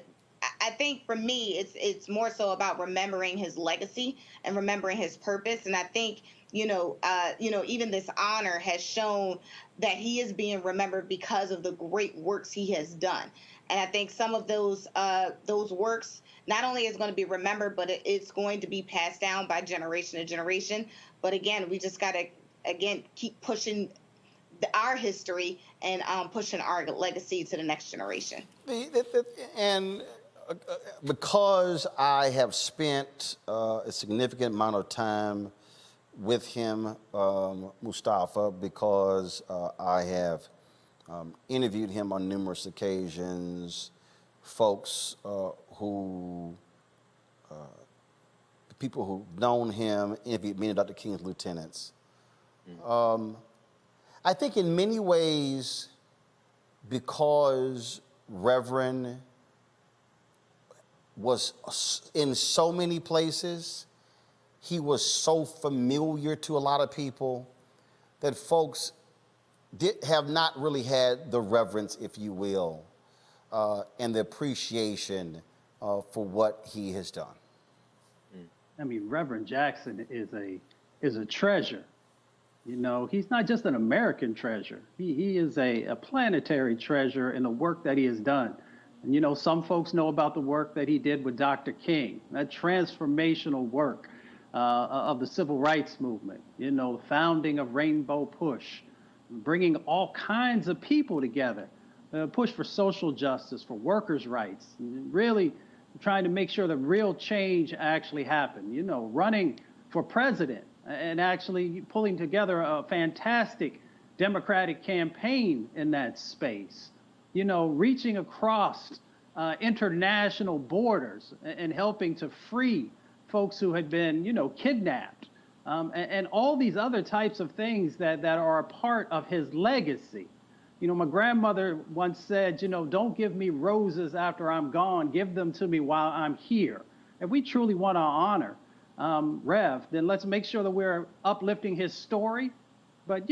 I think for me, it's more so about remembering his legacy and remembering his purpose. And I think, even this honor has shown that he is being remembered because of the great works he has done. And I think some of those works not only is going to be remembered, but it's going to be passed down by generation to generation. But again, we just got to, keep pushing our history and pushing our legacy to the next generation. And because I have spent a significant amount of time with him, Mustafa, because I have interviewed him on numerous occasions, folks people who've known him, interviewed many of Dr. King's lieutenants. I think in many ways, because Reverend was in so many places, he was so familiar to a lot of people that folks have not really had the reverence, if you will, and the appreciation for what he has done. I mean, Reverend Jackson is a treasure. He's not just an American treasure. He is a planetary treasure in the work that he has done. And, some folks know about the work that he did with Dr. King, that transformational work of the civil rights movement, the founding of Rainbow Push, bringing all kinds of people together, push for social justice, for workers' rights, really trying to make sure that real change actually happened, running for president and actually pulling together a fantastic Democratic campaign in that space, reaching across international borders and helping to free folks who had been, kidnapped, and all these other types of things that are a part of his legacy. My grandmother once said, don't give me roses after I'm gone, give them to me while I'm here. If we truly want to honor Rev, then let's make sure that we're uplifting his story. But,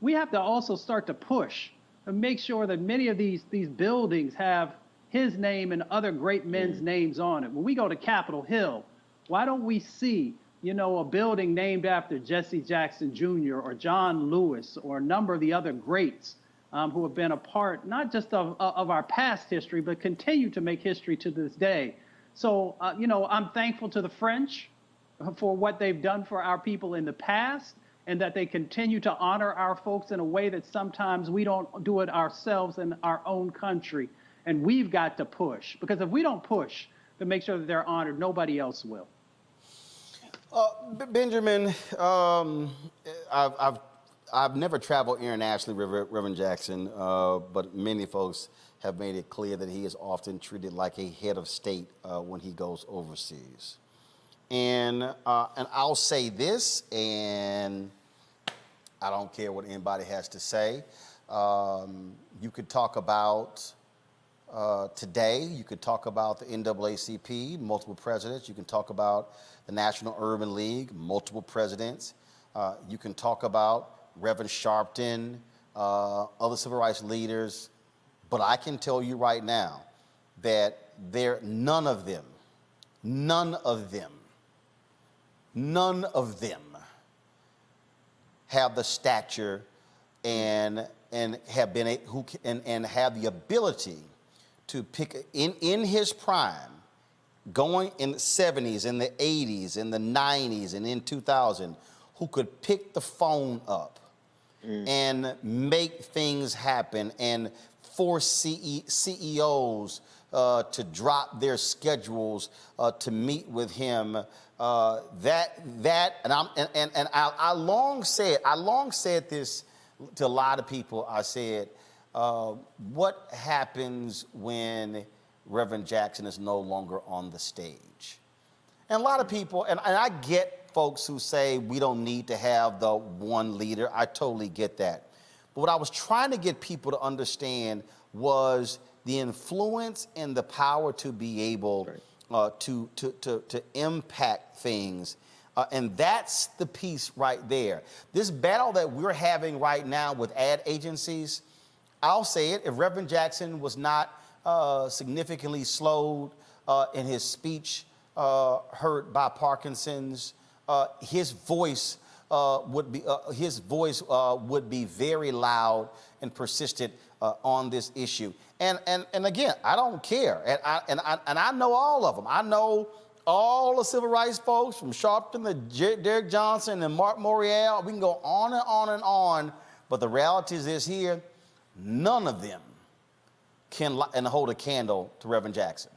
we have to also start to push and make sure that many of these buildings have his name and other great men's names on it. When we go to Capitol Hill, why don't we see, a building named after Jesse Jackson Jr. or John Lewis or a number of the other greats who have been a part, not just of our past history, but continue to make history to this day. So, I'm thankful to the French for what they've done for our people in the past, and that they continue to honor our folks in a way that sometimes we don't do it ourselves in our own country. And we've got to push, because if we don't push to make sure that they're honored, nobody else will. Benjamin, I've I've never traveled internationally, Reverend Jackson, but many folks have made it clear that he is often treated like a head of state when he goes overseas. And I'll say this, and I don't care what anybody has to say. You could talk about today, you could talk about the NAACP, multiple presidents. You can talk about the National Urban League, multiple presidents. You can talk about Reverend Sharpton, other civil rights leaders. But I can tell you right now that none of them have the stature and have been and have the ability to pick in his prime, going in the 70s, in the 80s, in the 90s, and in 2000, who could pick the phone up and make things happen and force CEOs to drop their schedules to meet with him. I long said this to a lot of people. I said, what happens when Reverend Jackson is no longer on the stage? And a lot of people, and I get folks who say we don't need to have the one leader. I totally get that. But what I was trying to get people to understand was the influence and the power to be able to impact things. And that's the piece right there. This battle that we're having right now with ad agencies, I'll say it, if Reverend Jackson was not significantly slowed in his speech, hurt by Parkinson's, his voice would be very loud and persistent on this issue. And again, I don't care, and I know all of them. I know all the civil rights folks, from Sharpton to Derek Johnson and Mark Morial. We can go on and on and on, but the reality is this here: none of them can hold a candle to Reverend Jackson.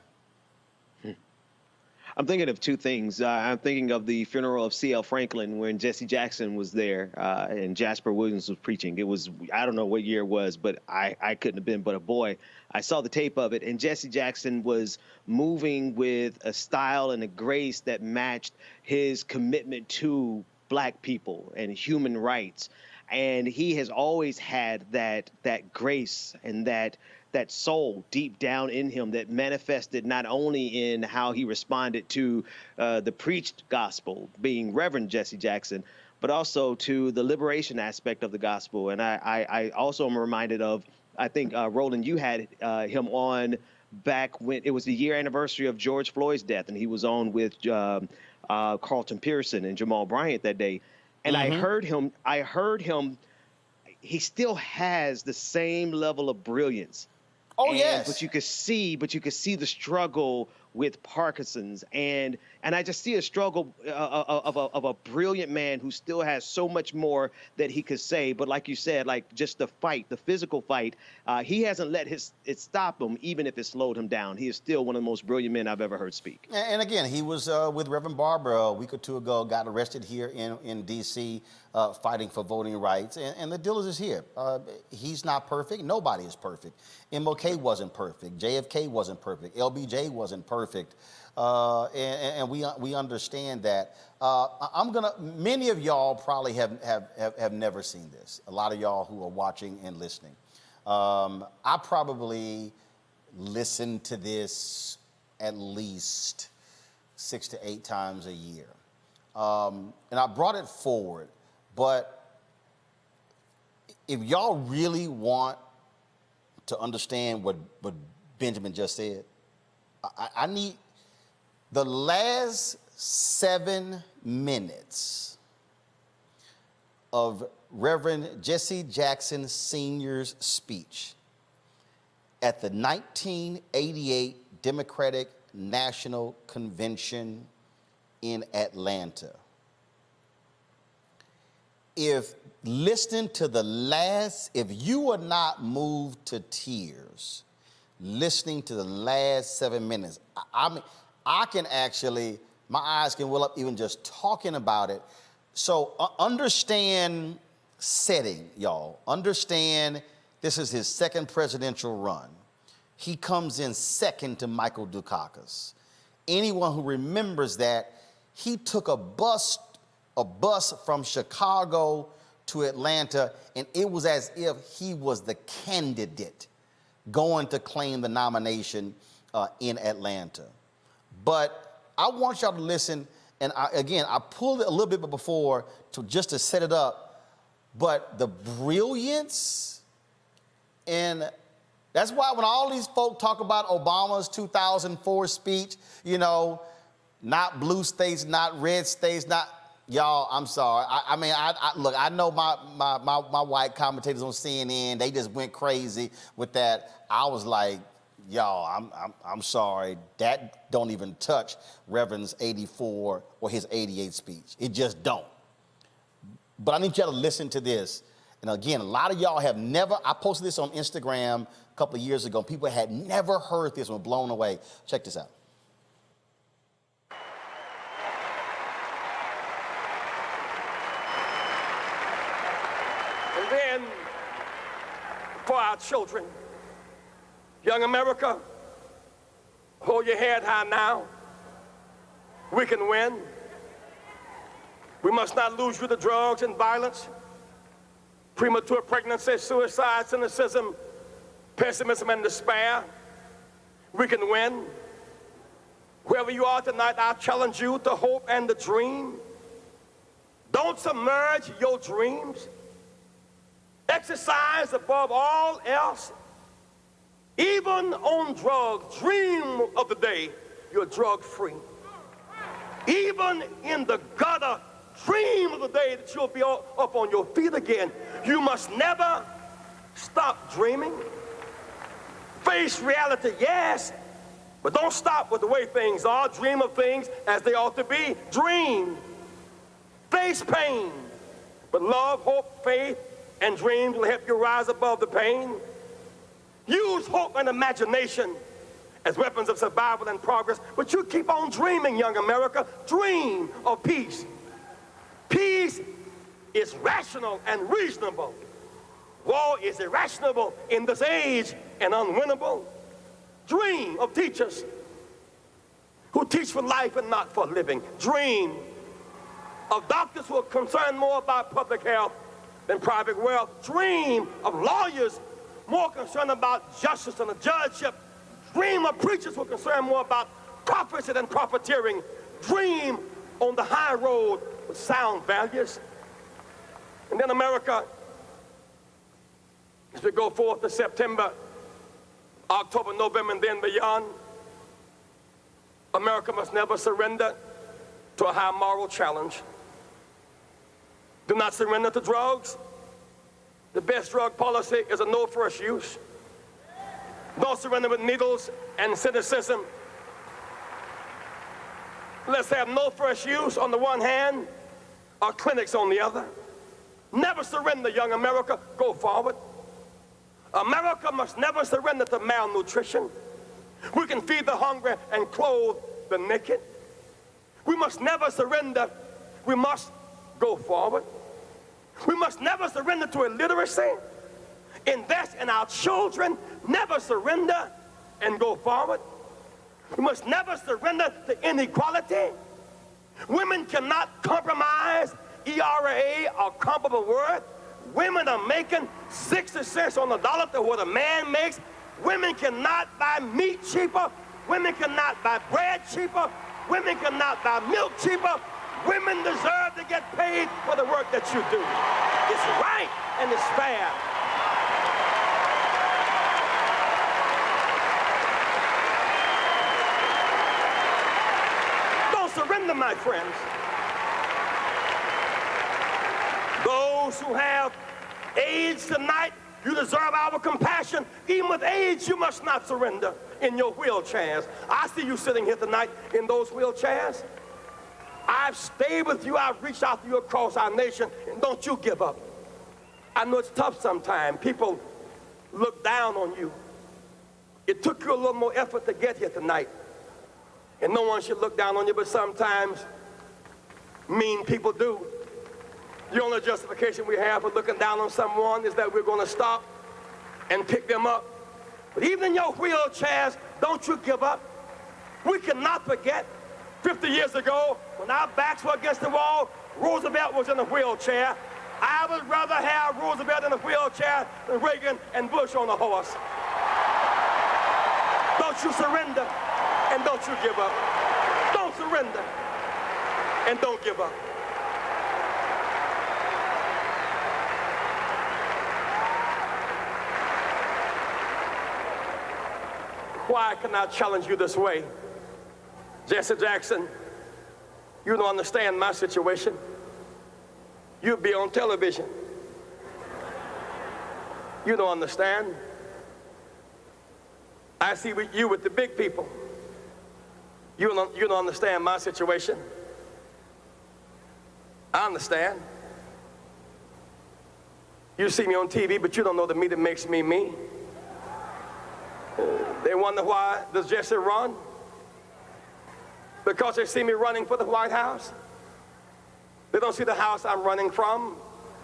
I'm thinking of two things. I'm thinking of the funeral of C.L. Franklin when Jesse Jackson was there and Jasper Williams was preaching. It was, I don't know what year it was, but I couldn't have been but a boy. I saw the tape of it, and Jesse Jackson was moving with a style and a grace that matched his commitment to Black people and human rights. And he has always had that grace and that soul deep down in him that manifested not only in how he responded to the preached gospel, being Reverend Jesse Jackson, but also to the liberation aspect of the gospel. And I also am reminded of, I think, Roland, you had him on back when it was the year anniversary of George Floyd's death, and he was on with Carlton Pearson and Jamal Bryant that day. And I heard him, he still has the same level of brilliance. Oh, yes. But you could see the struggle with Parkinson's, and I just see a struggle of a brilliant man who still has so much more that he could say. But like you said, like just the fight, the physical fight, he hasn't let it stop him, even if it slowed him down. He is still one of the most brilliant men I've ever heard speak. And again, he was with Reverend Barbara a week or two ago, got arrested here in D.C. Fighting for voting rights. And the deal is here. He's not perfect. Nobody is perfect. MLK wasn't perfect. JFK wasn't perfect. LBJ wasn't perfect. And we understand that. Many of y'all probably have never seen this. A lot of y'all who are watching and listening. I probably listen to this at least 6 to 8 times a year. And I brought it forward, but if y'all really want to understand what Benjamin just said, I need the last 7 minutes of Reverend Jesse Jackson Sr.'s speech at the 1988 Democratic National Convention in Atlanta. If you are not moved to tears listening to the last 7 minutes, I can actually, my eyes can well up even just talking about it. So understand setting, y'all. Understand this is his second presidential run. He comes in second to Michael Dukakis. Anyone who remembers that, he took a bus from Chicago to Atlanta, and it was as if he was the candidate going to claim the nomination in Atlanta. But I want y'all to listen, and I pulled it a little bit before just to set it up, but the brilliance, and that's why when all these folk talk about Obama's 2004 speech, you know, not blue states, not red states, not, y'all, I'm sorry. Look, I know my white commentators on CNN, they just went crazy with that. I was like, y'all, I'm sorry. That don't even touch Reverend's 84 or his 88 speech. It just don't. But I need y'all to listen to this. And again, a lot of y'all have never, I posted this on Instagram a couple of years ago. People had never heard this and were blown away. Check this out. And then, for our children, young America, hold your head high now. We can win. We must not lose you to drugs and violence, premature pregnancy, suicide, cynicism, pessimism, and despair. We can win. Wherever you are tonight, I challenge you to hope and to dream. Don't submerge your dreams. Exercise above all else. Even on drugs, dream of the day you're drug-free. Even in the gutter, dream of the day that you'll be up on your feet again. You must never stop dreaming. Face reality, yes, but don't stop with the way things are. Dream of things as they ought to be. Dream. Face pain, but love, hope, faith, and dreams will help you rise above the pain. Use hope and imagination as weapons of survival and progress, but you keep on dreaming, young America. Dream of peace. Peace is rational and reasonable. War is irrational in this age and unwinnable. Dream of teachers who teach for life and not for living. Dream of doctors who are concerned more about public health than private wealth. Dream of lawyers more concerned about justice and the judgeship. Dream of preachers who are concerned more about prophecy than profiteering. Dream on the high road with sound values. And then America, as we go forth to September, October, November, and then beyond, America must never surrender to a high moral challenge. Do not surrender to drugs. The best drug policy is a no first use. Don't surrender with needles and cynicism. Let's have no first use on the one hand, or clinics on the other. Never surrender, young America. Go forward. America must never surrender to malnutrition. We can feed the hungry and clothe the naked. We must never surrender. We must go forward. We must never surrender to illiteracy. Invest in our children. Never surrender and go forward. We must never surrender to inequality. Women cannot compromise ERA or comparable worth. Women are making 60 cents on the dollar to what a man makes. Women cannot buy meat cheaper. Women cannot buy bread cheaper. Women cannot buy milk cheaper. Women deserve to get paid for the work that you do. It's right and it's fair. Don't surrender, my friends. Those who have AIDS tonight, you deserve our compassion. Even with AIDS, you must not surrender in your wheelchairs. I see you sitting here tonight in those wheelchairs. I've stayed with you. I've reached out to you across our nation. And don't you give up. I know it's tough sometimes. People look down on you. It took you a little more effort to get here tonight. And no one should look down on you, but sometimes mean people do. The only justification we have for looking down on someone is that we're going to stop and pick them up. But even in your wheelchairs, don't you give up. We cannot forget 50 years ago when our backs were against the wall, Roosevelt was in a wheelchair. I would rather have Roosevelt in a wheelchair than Reagan and Bush on a horse. Don't you surrender and don't you give up. Don't surrender and don't give up. Why can I challenge you this way? Jesse Jackson, you don't understand my situation. You'll be on television. You don't understand. I see you with the big people. You don't understand my situation. I understand. You see me on TV, but you don't know the me that makes me me. They wonder why does Jesse run? Because they see me running for the White House. They don't see the house I'm running from.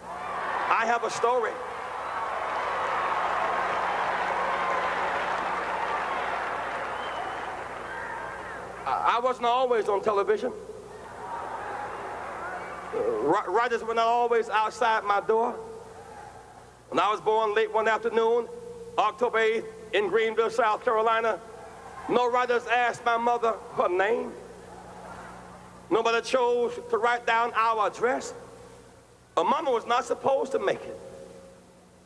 I have a story. I wasn't always on television. Writers were not always outside my door. When I was born late one afternoon, October 8th, in Greenville, South Carolina, no writers asked my mother her name. Nobody chose to write down our address. A mama was not supposed to make it,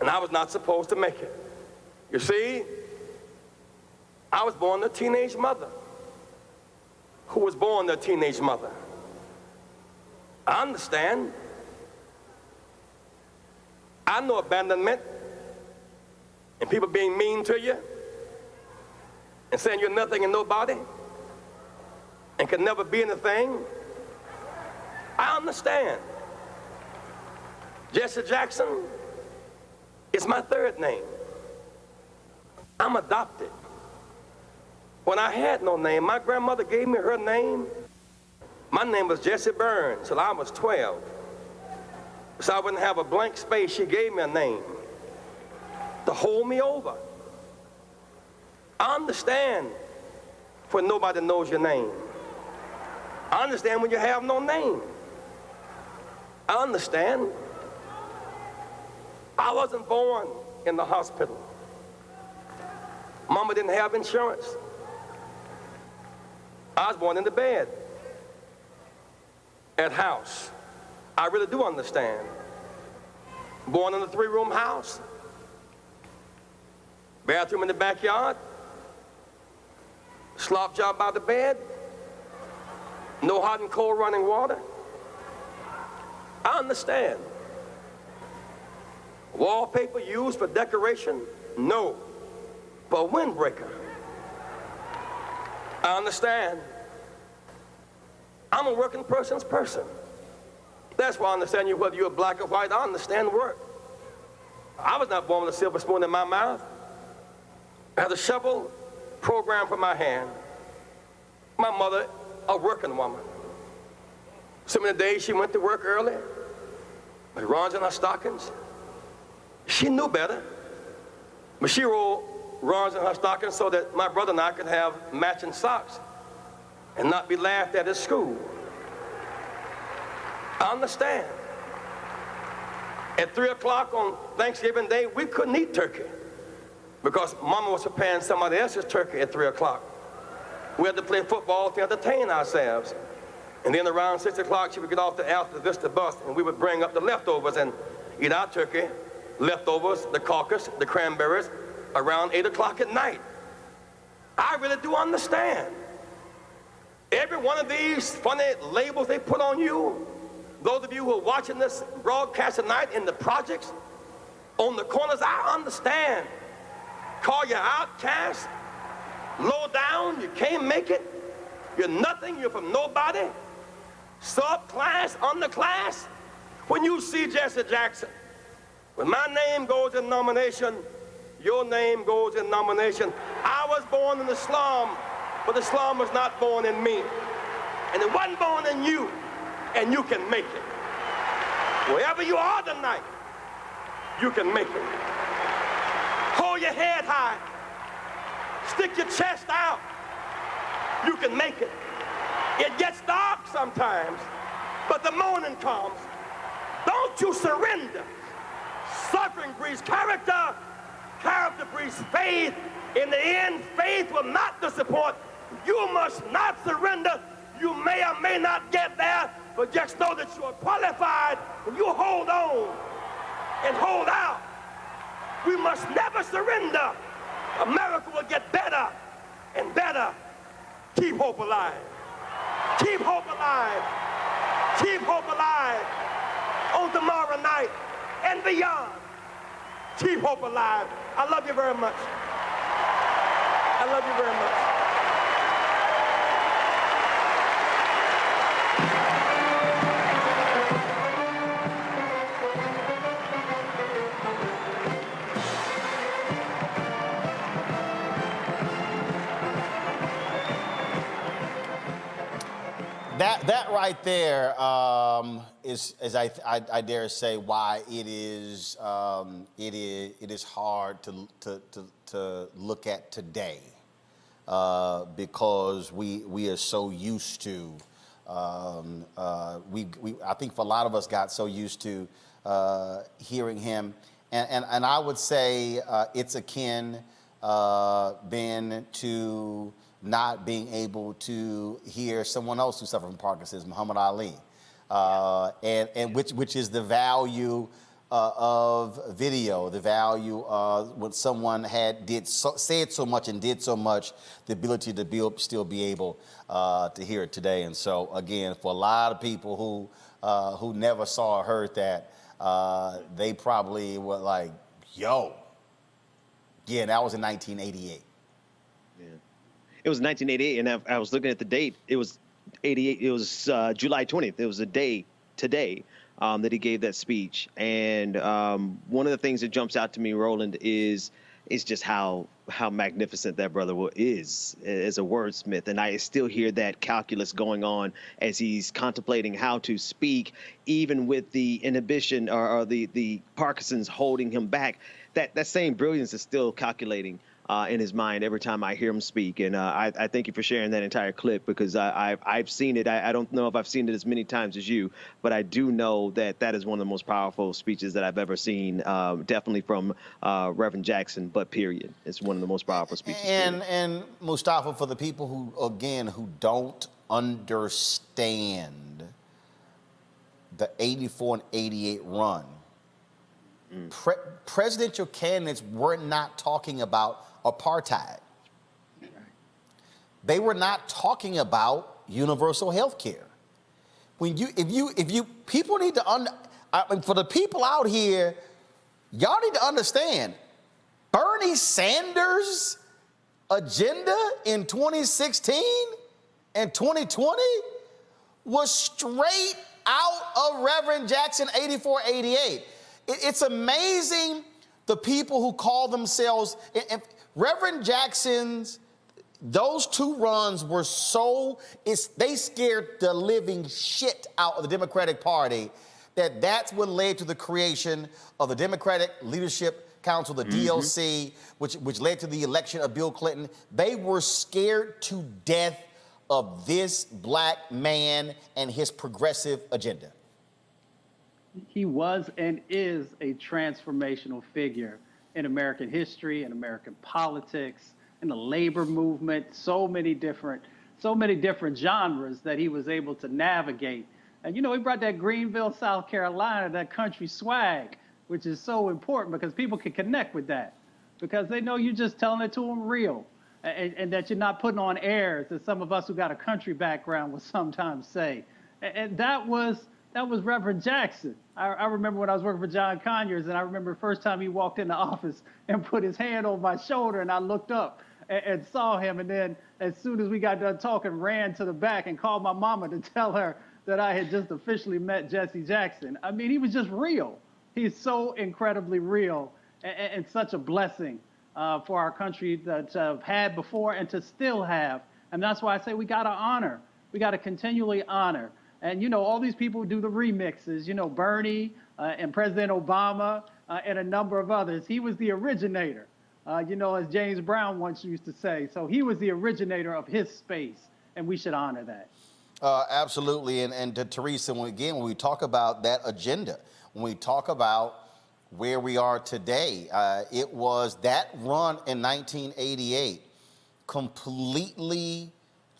and I was not supposed to make it. You see, I was born to a teenage mother who was born to a teenage mother. I understand. I know abandonment and people being mean to you and saying you're nothing and nobody and can never be anything. I understand. Jesse Jackson is my third name. I'm adopted. When I had no name, my grandmother gave me her name. My name was Jesse Burns till I was 12. So I wouldn't have a blank space, she gave me a name to hold me over. I understand when nobody knows your name. I understand when you have no name. I understand. I wasn't born in the hospital. Mama didn't have insurance. I was born in the bed at house. I really do understand. Born in a 3-room house. Bathroom in the backyard. Slop job by the bed. No hot and cold running water. I understand. Wallpaper used for decoration? No. For a windbreaker. I understand. I'm a working person's person. That's why I understand you, whether you're black or white. I understand work. I was not born with a silver spoon in my mouth. I had a shovel programmed for my hand. My mother, a working woman. So many days she went to work early with runs in her stockings. She knew better, but she rolled runs in her stockings so that my brother and I could have matching socks and not be laughed at school. I understand. At 3 o'clock on Thanksgiving Day, we couldn't eat turkey because Mama was preparing somebody else's turkey at 3 o'clock. We had to play football to entertain ourselves. And then around 6 o'clock, she would get off the Alta Vista bus and we would bring up the leftovers and eat our turkey, leftovers, the carcass, the cranberries, around 8 o'clock at night. I really do understand. Every one of these funny labels they put on you, those of you who are watching this broadcast tonight in the projects, on the corners, I understand. Call you outcast, low down, you can't make it, you're nothing, you're from nobody, subclass, underclass. When you see Jesse Jackson, when my name goes in nomination, your name goes in nomination. I was born in the slum, but the slum was not born in me. And it wasn't born in you, and you can make it. Wherever you are tonight, you can make it. Hold your head high. Stick your chest out. You can make it. It gets dark sometimes, but the morning comes. Don't you surrender. Suffering breeds character. Character breeds faith. In the end, faith will not disappoint. You must not surrender. You may or may not get there, but just know that you are qualified and you hold on and hold out. We must never surrender. America will get better and better. Keep hope alive. Keep hope alive. Keep hope alive on tomorrow night and beyond. Keep hope alive. I love you very much. I love you very much. That right there is I dare say why it is hard to look at today because we are so used to I think for a lot of us got so used to hearing him and I would say it's akin Ben to not being able to hear someone else who suffered from Parkinson's, Muhammad Ali, and which is the value of video, the value of when someone said so much and did so much, the ability to still be able to hear it today. And so again, for a lot of people who never saw or heard that, they probably were like, "Yo, yeah, that was in 1988." It was 1988, and I was looking at the date. It was 88. It was July 20th. It was a day today that he gave that speech. And one of the things that jumps out to me, Roland, is just how magnificent that brother is as a wordsmith. And I still hear that calculus going on as he's contemplating how to speak, even with the inhibition or the Parkinson's holding him back. That same brilliance is still calculating in his mind every time I hear him speak. And I thank you for sharing that entire clip because I've seen it. I don't know if I've seen it as many times as you, but I do know that is one of the most powerful speeches that I've ever seen, definitely from Reverend Jackson, but period. It's one of the most powerful speeches. And Mustafa, for the people who don't understand the 84 and 88 run, presidential candidates were not talking about apartheid. They were not talking about universal health care. People need to for the people out here, y'all need to understand, Bernie Sanders' agenda in 2016 and 2020 was straight out of Reverend Jackson 84, 88. It's amazing the people who call themselves, Reverend Jackson's, those two runs were they scared the living shit out of the Democratic Party that's what led to the creation of the Democratic Leadership Council, the DLC, which led to the election of Bill Clinton. They were scared to death of this black man and his progressive agenda. He was and is a transformational figure in American history and American politics, in the labor movement, so many different genres that he was able to navigate. And he brought that Greenville, South Carolina, that country swag, which is so important because people can connect with that because they know you're just telling it to them real and that you're not putting on airs, as some of us who got a country background would sometimes say. And that was Reverend Jackson. I remember when I was working for John Conyers, and I remember the first time he walked in the office and put his hand on my shoulder, and I looked up and saw him, and then as soon as we got done talking, ran to the back and called my mama to tell her that I had just officially met Jesse Jackson. I mean, he was just real. He's so incredibly real and such a blessing for our country to have had before and to still have. And that's why I say we got to continually honor And, you know, all these people who do the remixes, you know, Bernie and President Obama and a number of others. He was the originator, you know, as James Brown once used to say. So he was the originator of his space, and we should honor that. Absolutely. And to Teresa, when we talk about that agenda, when we talk about where we are today, it was that run in 1988 completely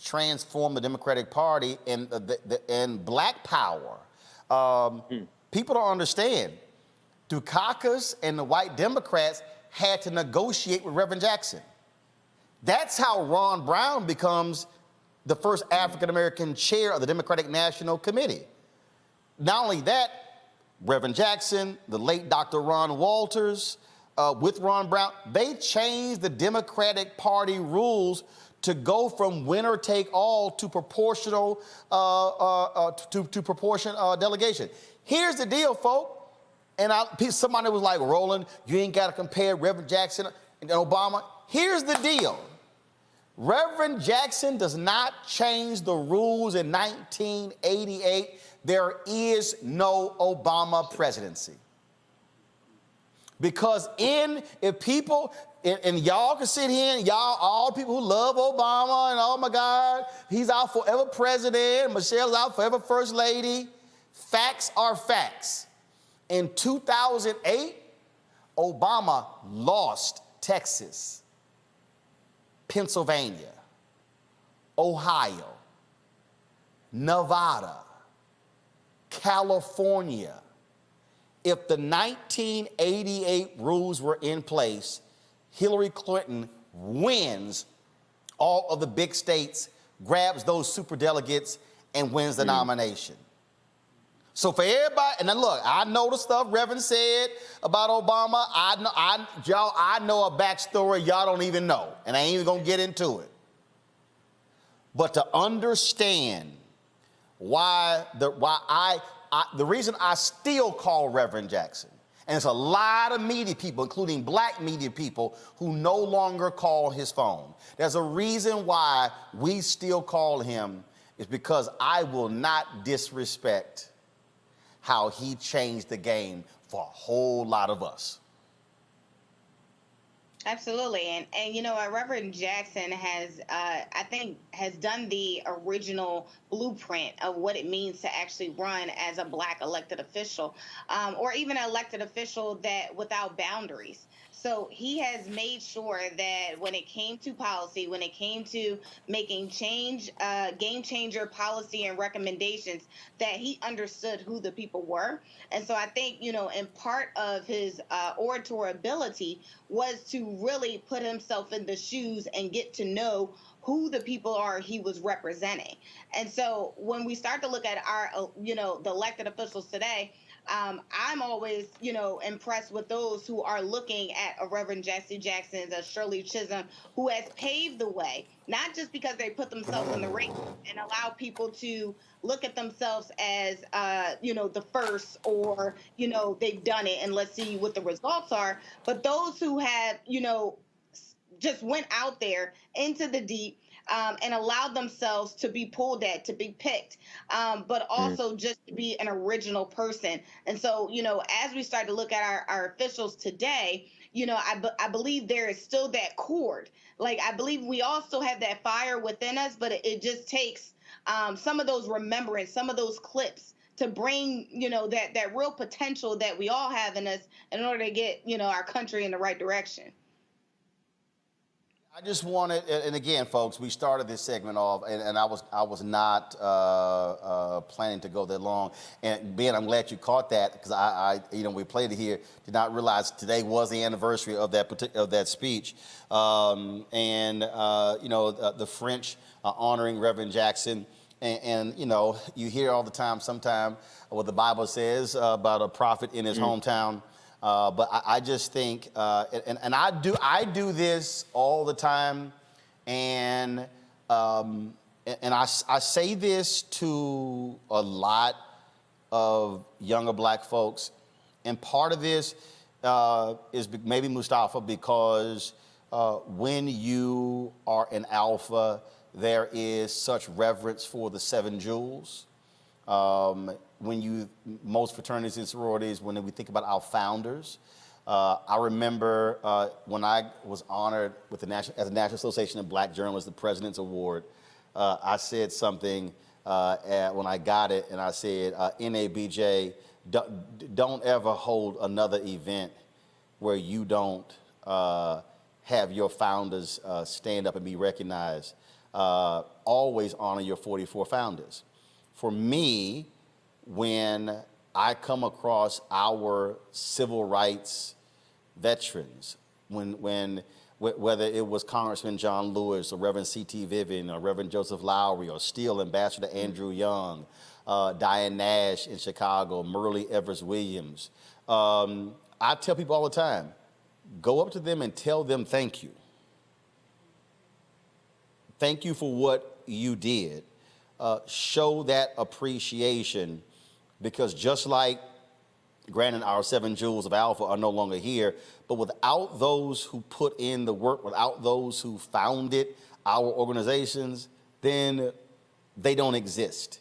transformed the Democratic Party and black power. People don't understand. Dukakis and the white Democrats had to negotiate with Reverend Jackson. That's how Ron Brown becomes the first African-American chair of the Democratic National Committee. Not only that, Reverend Jackson, the late Dr. Ron Walters, with Ron Brown, they changed the Democratic Party rules to go from winner take all to proportional delegation. Here's the deal, folks. And somebody was like, Roland, you ain't got to compare Reverend Jackson and Obama. Here's the deal. Reverend Jackson does not change the rules in 1988. There is no Obama presidency. Because if people, and y'all can sit here and y'all, all people who love Obama and oh my God, he's our forever president, Michelle's our forever first lady. Facts are facts. In 2008, Obama lost Texas, Pennsylvania, Ohio, Nevada, California. If the 1988 rules were in place, Hillary Clinton wins all of the big states, grabs those superdelegates, and wins the nomination. So for everybody, and then look, I know the stuff Reverend said about Obama. I know a backstory y'all don't even know, and I ain't even gonna get into it. But to understand the reason I still call Reverend Jackson, and it's a lot of media people, including black media people, who no longer call his phone. There's a reason why we still call him, is because I will not disrespect how he changed the game for a whole lot of us. Absolutely. And you know, Reverend Jackson has, I think, has done the original blueprint of what it means to actually run as a black elected official, or even an elected official that without boundaries. So he has made sure that when it came to policy, when it came to making change, game changer policy and recommendations, that he understood who the people were. And so I think, you know, in part of his oratory ability was to really put himself in the shoes and get to know who the people are he was representing. And so when we start to look at our, you know, the elected officials today, I'm always, you know, impressed with those who are looking at a Reverend Jesse Jackson, a Shirley Chisholm, who has paved the way, not just because they put themselves in the race and allow people to look at themselves as, you know, the first, or, you know, they've done it and let's see what the results are, but those who have, you know, just went out there into the deep, and allowed themselves to be pulled at, to be picked, but also just to be an original person. And so, you know, as we start to look at our officials today, you know, I believe there is still that cord. Like, I believe we all still have that fire within us, but it just takes some of those remembrance, some of those clips to bring, you know, that real potential that we all have in us in order to get, you know, our country in the right direction. I just wanted, and again, folks, we started this segment off, and I was not planning to go that long. And Ben, I'm glad you caught that, because I you know, we played it here. Did not realize today was the anniversary of that speech, and you know, the French honoring Reverend Jackson, and you know, you hear all the time, sometimes what the Bible says about a prophet in his hometown. But I just think, and I do this all the time, and I say this to a lot of younger black folks, and part of this is maybe Mustafa, because when you are an alpha, there is such reverence for the 7 jewels. Most fraternities and sororities, when we think about our founders, I remember when I was honored with as the National Association of Black Journalists, the President's Award, I said something when I got it, and I said, NABJ, don't ever hold another event where you don't have your founders stand up and be recognized. Always honor your 44 founders. For me, when I come across our civil rights veterans, whether it was Congressman John Lewis or Reverend C.T. Vivian or Reverend Joseph Lowry or Steel Ambassador Andrew Young, Diane Nash in Chicago, Murley Evers Williams, I tell people all the time, go up to them and tell them thank you. Thank you for what you did. Show that appreciation, because just like, granted, our 7 jewels of Alpha are no longer here, but without those who put in the work, without those who founded our organizations, then they don't exist.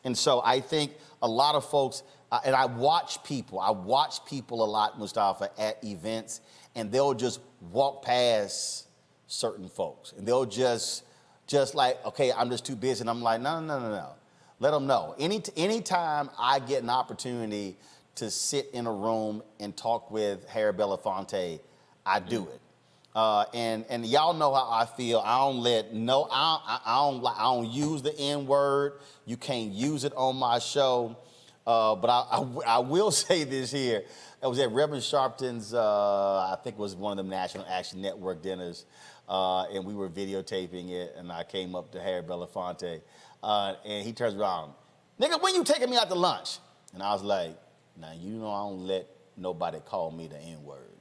And so I think a lot of folks, and I watch people a lot, Mustafa, at events, and they'll just walk past certain folks, and they'll just like, okay, I'm just too busy. And I'm like, no. Let them know. Anytime I get an opportunity to sit in a room and talk with Harry Belafonte, I do it. And y'all know how I feel. I don't use the N-word. You can't use it on my show. But I will say this here. I was at Reverend Sharpton's, I think it was one of them National Action Network dinners, and we were videotaping it, and I came up to Harry Belafonte, and he turns around, nigga, when you taking me out to lunch? And I was like, now, you know I don't let nobody call me the N-word.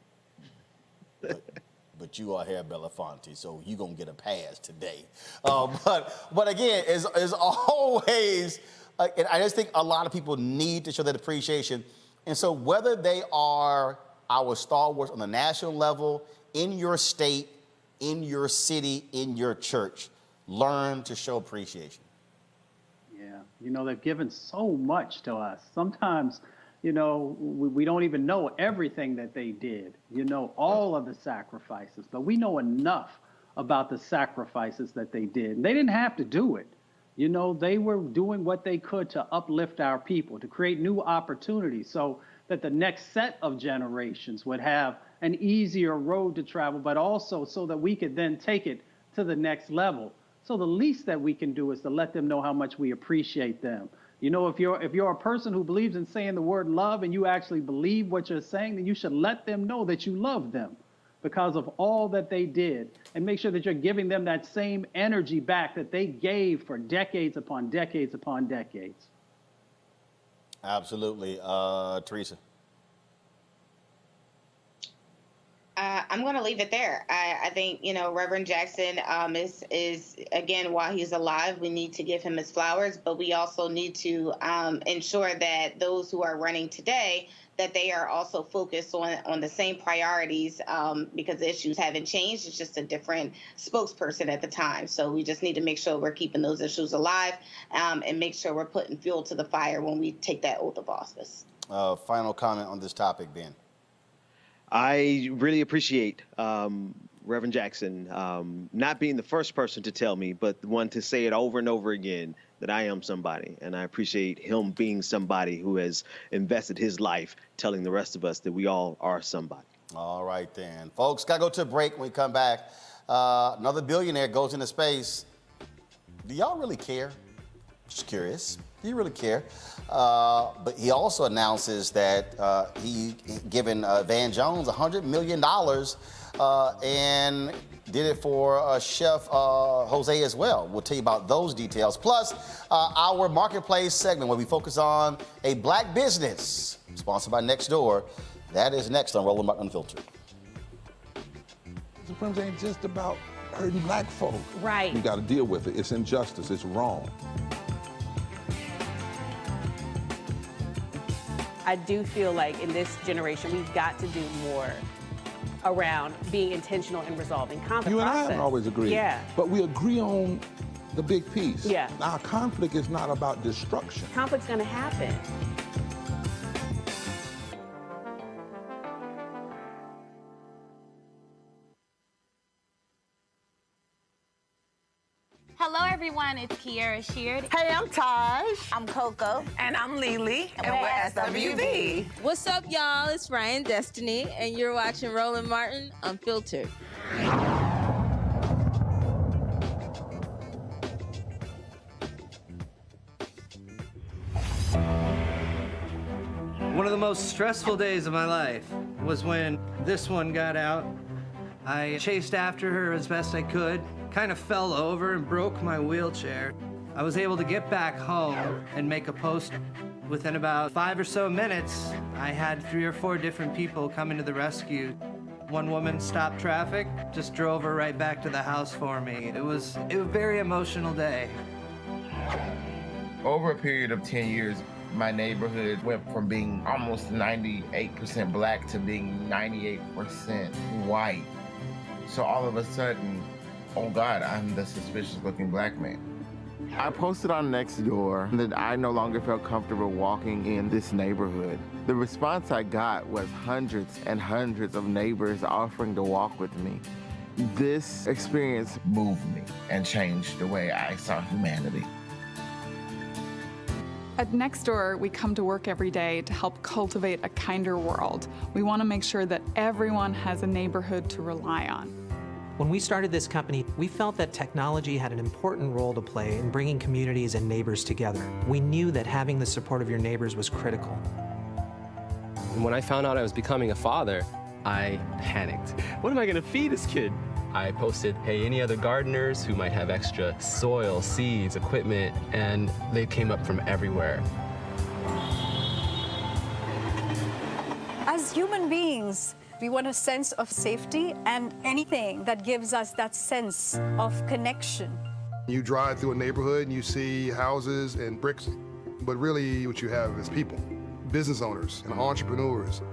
But you are Harry Belafonte, so you gonna get a pass today. But again, as always, and I just think a lot of people need to show that appreciation. And so whether they are our stalwarts on the national level, in your state, in your city, in your church, learn to show appreciation. Yeah, they've given so much to us. Sometimes, we don't even know everything that they did, all of the sacrifices, but we know enough about the sacrifices that they did. And they didn't have to do it. They were doing what they could to uplift our people, to create new opportunities so that the next set of generations would have an easier road to travel, but also so that we could then take it to the next level. So the least that we can do is to let them know how much we appreciate them. If you're a person who believes in saying the word love and you actually believe what you're saying, then you should let them know that you love them because of all that they did, and make sure that you're giving them that same energy back that they gave for decades upon decades upon decades. Absolutely. Teresa. I'm going to leave it there. I think, Reverend Jackson is, again, while he's alive, we need to give him his flowers, but we also need to ensure that those who are running today, that they are also focused on the same priorities because the issues haven't changed. It's just a different spokesperson at the time. So we just need to make sure we're keeping those issues alive and make sure we're putting fuel to the fire when we take that oath of office. Final comment on this topic, Ben. I really appreciate Reverend Jackson not being the first person to tell me, but the one to say it over and over again, that I am somebody. And I appreciate him being somebody who has invested his life telling the rest of us that we all are somebody. All right, then. Folks, got to go to a break. When we come back, another billionaire goes into space. Do y'all really care? Just curious. Do you really care? But he also announces that he given Van Jones $100 million and did it for Chef Jose as well. We'll tell you about those details. Plus, our marketplace segment where we focus on a black business sponsored by Nextdoor. That is next on Roland Martin Unfiltered. Supremacy ain't just about hurting black folk. Right. We got to deal with it. It's injustice. It's wrong. I do feel like in this generation, we've got to do more around being intentional in resolving conflict. You and I haven't always agreed. Yeah. But we agree on the big piece. Yeah. Now, conflict is not about destruction. Conflict's going to happen. Hello, everyone. It's Kiara Sheard. Hey, I'm Taj. I'm Coco. And I'm Lily. And we're SWV. What's up, y'all? It's Ryan Destiny, and you're watching Roland Martin Unfiltered. One of the most stressful days of my life was when this one got out. I chased after her as best I could, kind of fell over and broke my wheelchair. I was able to get back home and make a post. Within about 5 or so minutes, I had 3 or 4 different people coming to the rescue. One woman stopped traffic, just drove her right back to the house for me. It was a very emotional day. Over a period of 10 years, my neighborhood went from being almost 98% black to being 98% white. So all of a sudden, oh God, I'm the suspicious-looking black man. I posted on Nextdoor that I no longer felt comfortable walking in this neighborhood. The response I got was hundreds and hundreds of neighbors offering to walk with me. This experience moved me and changed the way I saw humanity. At Nextdoor, we come to work every day to help cultivate a kinder world. We want to make sure that everyone has a neighborhood to rely on. When we started this company, we felt that technology had an important role to play in bringing communities and neighbors together. We knew that having the support of your neighbors was critical. And when I found out I was becoming a father, I panicked. What am I going to feed this kid? I posted, hey, any other gardeners who might have extra soil, seeds, equipment, and they came up from everywhere. As human beings, we want a sense of safety and anything that gives us that sense of connection. You drive through a neighborhood and you see houses and bricks, but really what you have is people, business owners and entrepreneurs.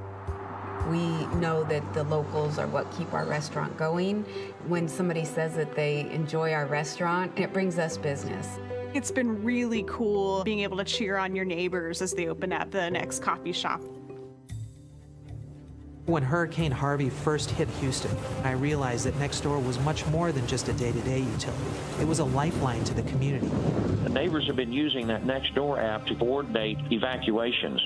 We know that the locals are what keep our restaurant going. When somebody says that they enjoy our restaurant, it brings us business. It's been really cool being able to cheer on your neighbors as they open up the next coffee shop. When Hurricane Harvey first hit Houston, I realized that Nextdoor was much more than just a day-to-day utility. It was a lifeline to the community. The neighbors have been using that Nextdoor app to coordinate evacuations.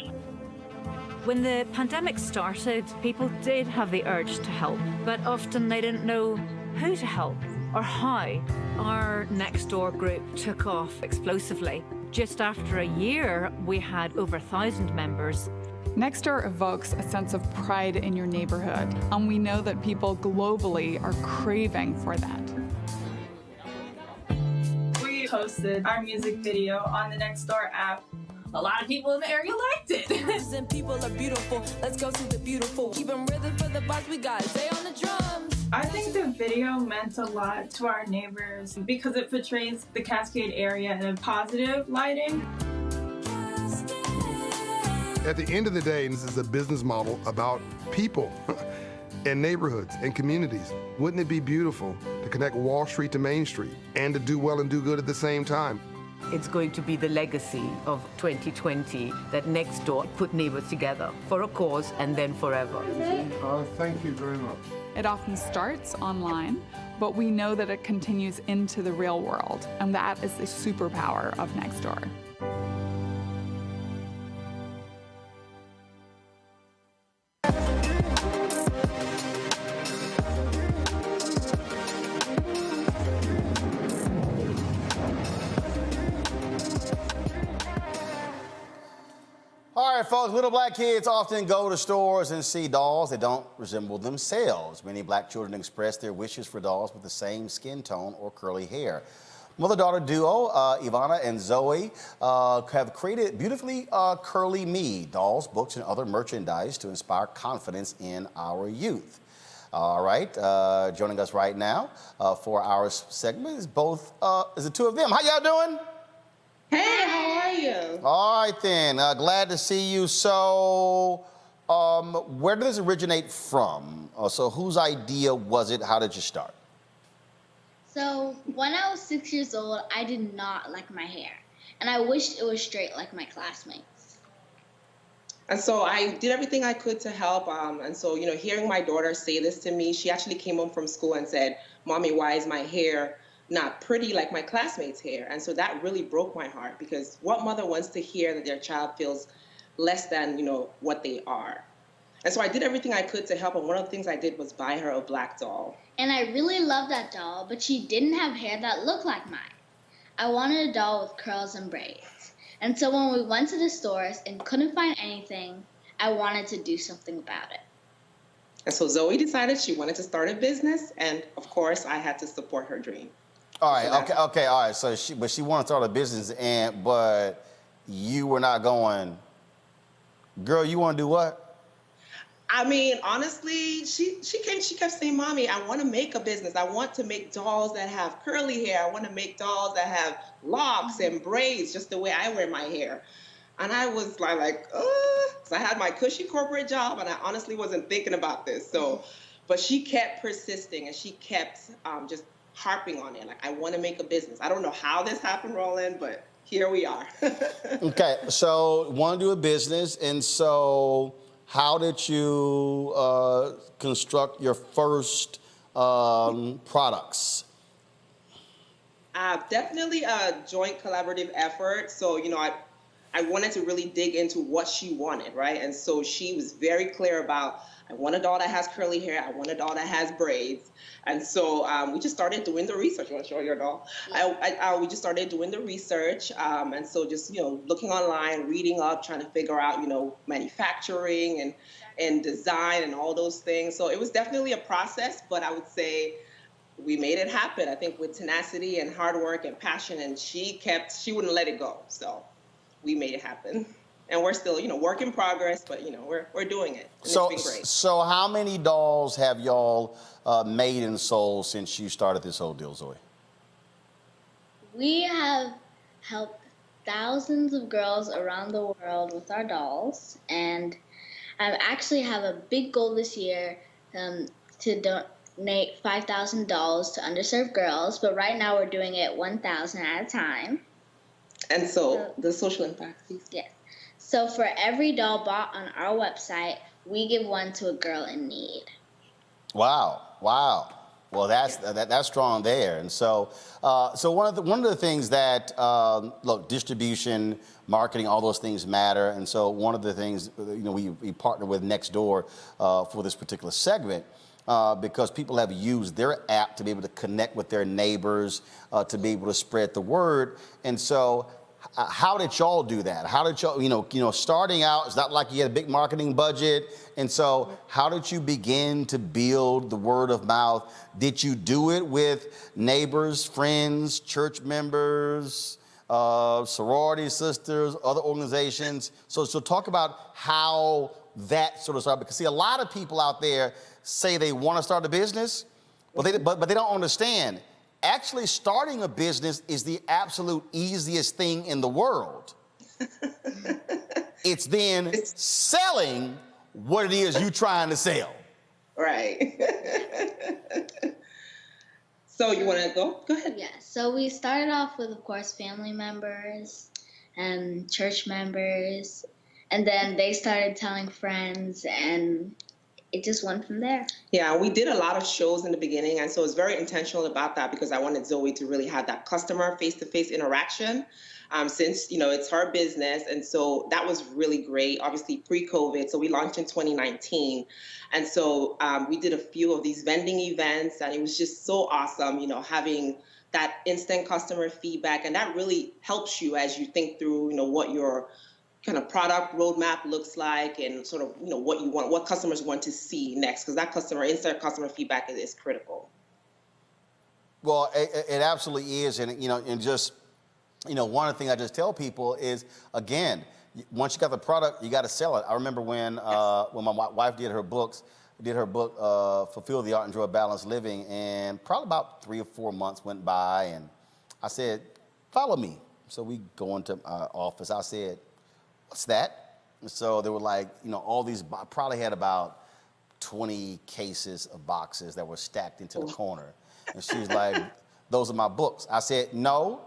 When the pandemic started, people did have the urge to help, but often they didn't know who to help or how. Our Nextdoor group took off explosively. Just after a year, we had over 1,000 members. Nextdoor evokes a sense of pride in your neighborhood, and we know that people globally are craving for that. We posted our music video on the Nextdoor app. A lot of people in the area liked it. And people are beautiful. Let's go see the beautiful. Keep them rhythm for the box we got. Stay on the drums. I think the video meant a lot to our neighbors because it portrays the Cascade area in a positive lighting. At the end of the day, this is a business model about people and neighborhoods and communities. Wouldn't it be beautiful to connect Wall Street to Main Street and to do well and do good at the same time? It's going to be the legacy of 2020 that Nextdoor put neighbors together for a cause and then forever. Thank you very much. It often starts online, but we know that it continues into the real world, and that is the superpower of Nextdoor. All right, folks, little black kids often go to stores and see dolls that don't resemble themselves. Many black children express their wishes for dolls with the same skin tone or curly hair. Mother-daughter duo, Ivana and Zoe, have created beautifully curly me dolls, books, and other merchandise to inspire confidence in our youth. All right, joining us right now for our segment is the two of them. How y'all doing? Hey, how are you? All right, then. Glad to see you. So, where did this originate from? So, whose idea was it? How did you start? So So when I was 6 years old, I did not like my hair, and I wished it was straight like my classmates. And so I did everything I could to help. And so, hearing my daughter say this to me, she actually came home from school and said, "Mommy, why is my hair not pretty like my classmates' hair?" And so that really broke my heart, because what mother wants to hear that their child feels less than, what they are? And so I did everything I could to help. And one of the things I did was buy her a black doll. And I really loved that doll, but she didn't have hair that looked like mine. I wanted a doll with curls and braids. And so when we went to the stores and couldn't find anything, I wanted to do something about it. And so Zoe decided she wanted to start a business, and of course I had to support her dream. All right, all right. So she wanted to start a business, but you were not going, girl, you want to do what? I mean, honestly, she kept saying, "Mommy, I want to make a business. I want to make dolls that have curly hair. I want to make dolls that have locks and braids, just the way I wear my hair." And I was like, so I had my cushy corporate job, and I honestly wasn't thinking about this. So, but she kept persisting, and she kept just harping on it. Like, I want to make a business. I don't know how this happened, Roland, but here we are. Okay, so want to do a business, and so how did you construct your first products? Definitely a joint collaborative effort. So, I wanted to really dig into what she wanted, right? And so she was very clear about, I want a doll that has curly hair. I want a doll that has braids. And so we just started doing the research. You want to show your doll? We just started doing the research. And so just, looking online, reading up, trying to figure out, manufacturing and design and all those things. So it was definitely a process, but I would say we made it happen. I think with tenacity and hard work and passion, and she wouldn't let it go. So we made it happen. And we're still, work in progress, but, we're doing it. And it's been great. So how many dolls have y'all made and sold since you started this whole deal, Zoe? We have helped thousands of girls around the world with our dolls, and I actually have a big goal this year to donate 5,000 dolls to underserved girls, but right now we're doing it 1,000 at a time. And so the social impact piece. Yes. So for every doll bought on our website, we give one to a girl in need. Wow. Well, that's strong there. And so, one of the things that look, distribution, marketing, all those things matter. And so one of the things we partner with Nextdoor for this particular segment. Because people have used their app to be able to connect with their neighbors, to be able to spread the word. And so how did y'all do that? How did y'all, starting out, it's not like you had a big marketing budget. And so how did you begin to build the word of mouth? Did you do it with neighbors, friends, church members, sorority sisters, other organizations? So talk about how that sort of started. Because see, a lot of people out there say they want to start a business, but they don't understand. Actually, starting a business is the absolute easiest thing in the world. It's then selling what it is you're trying to sell. Right. So you want to go? Go ahead. Yeah. So we started off with, of course, family members and church members, and then they started telling friends, and it just went from there. Yeah, we did a lot of shows in the beginning, and so it's very intentional about that because I wanted Zoe to really have that customer face-to-face interaction since, it's her business. And so that was really great, obviously pre-COVID. So we launched in 2019. And so we did a few of these vending events, and it was just so awesome, having that instant customer feedback. And that really helps you as you think through, what your kind of product roadmap looks like, and sort of, what you want, what customers want to see next, because that instant customer feedback is critical. Well, it absolutely is. And, and just, one of the things I just tell people is, again, once you got the product, you got to sell it. I remember when my wife did her book, Fulfill the Art, Enjoy Balanced Living, and probably about 3 or 4 months went by, and I said, follow me. So we go into our office. I said, what's that? And so they were like, all these, I probably had about 20 cases of boxes that were stacked into the corner. And she's like, those are my books. I said, no,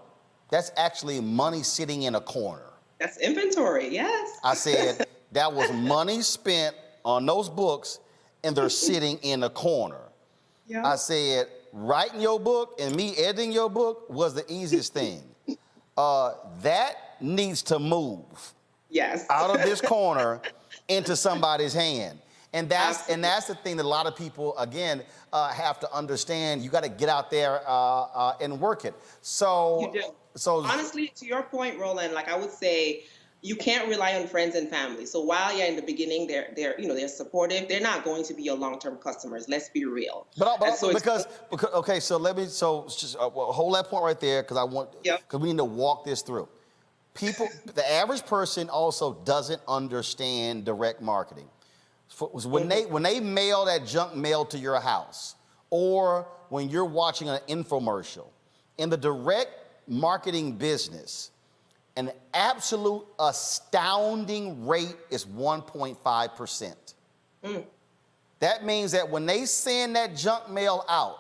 that's actually money sitting in a corner. That's inventory, yes. I said, that was money spent on those books, and they're sitting in a corner. Yep. I said, writing your book and me editing your book was the easiest thing. That needs to move. Yes. Out of this corner into somebody's hand. And that's the thing that a lot of people, again, have to understand. You got to get out there and work it. So, you do. So honestly, to your point, Roland, like I would say, you can't rely on friends and family. So while you're in the beginning, they're supportive. They're not going to be your long-term customers. Let's be real. Because okay, so just hold that point right there because we need to walk this through. People, the average person also doesn't understand direct marketing. When they mail that junk mail to your house, or when you're watching an infomercial, in the direct marketing business, an absolute astounding rate is 1.5%. That means that when they send that junk mail out,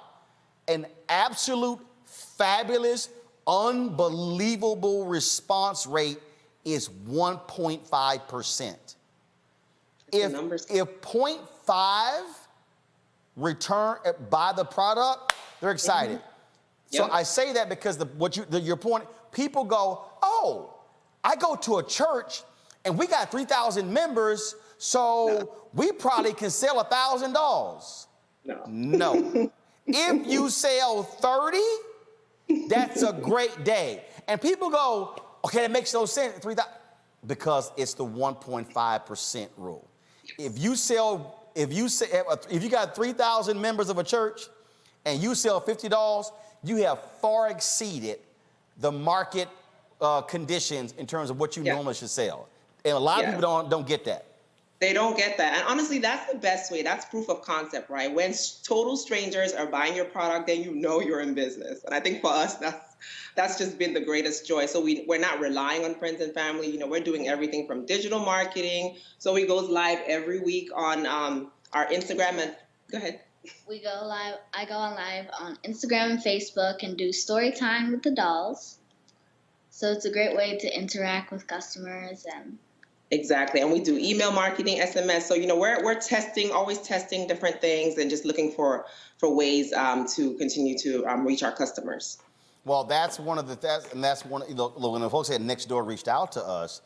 an absolute fabulous, unbelievable response rate is 1.5%. If 0.5 return buy the product, they're excited. So I say that because your point, people go, oh, I go to a church and we got 3,000 members, so we probably can sell $1,000. No. If you sell 30, that's a great day. And people go, okay, that makes no sense. 3,000, because it's the 1.5% rule. If you got 3,000 members of a church and you sell $50, you have far exceeded the market conditions in terms of what you normally should sell. And a lot of people don't get that. They don't get that. And honestly, that's the best way. That's proof of concept, right? When total strangers are buying your product, then you know you're in business. And I think for us, that's just been the greatest joy. So we're not relying on friends and family. You know, we're doing everything from digital marketing. So we goes live every week on our Instagram. And go ahead. We go live. I go on live on Instagram and Facebook and do story time with the dolls. So it's a great way to interact with customers and. Exactly. And we do email marketing, SMS. So, you know, we're always testing different things and just looking for ways to continue to reach our customers. Well, that's one of when the folks at Nextdoor reached out to us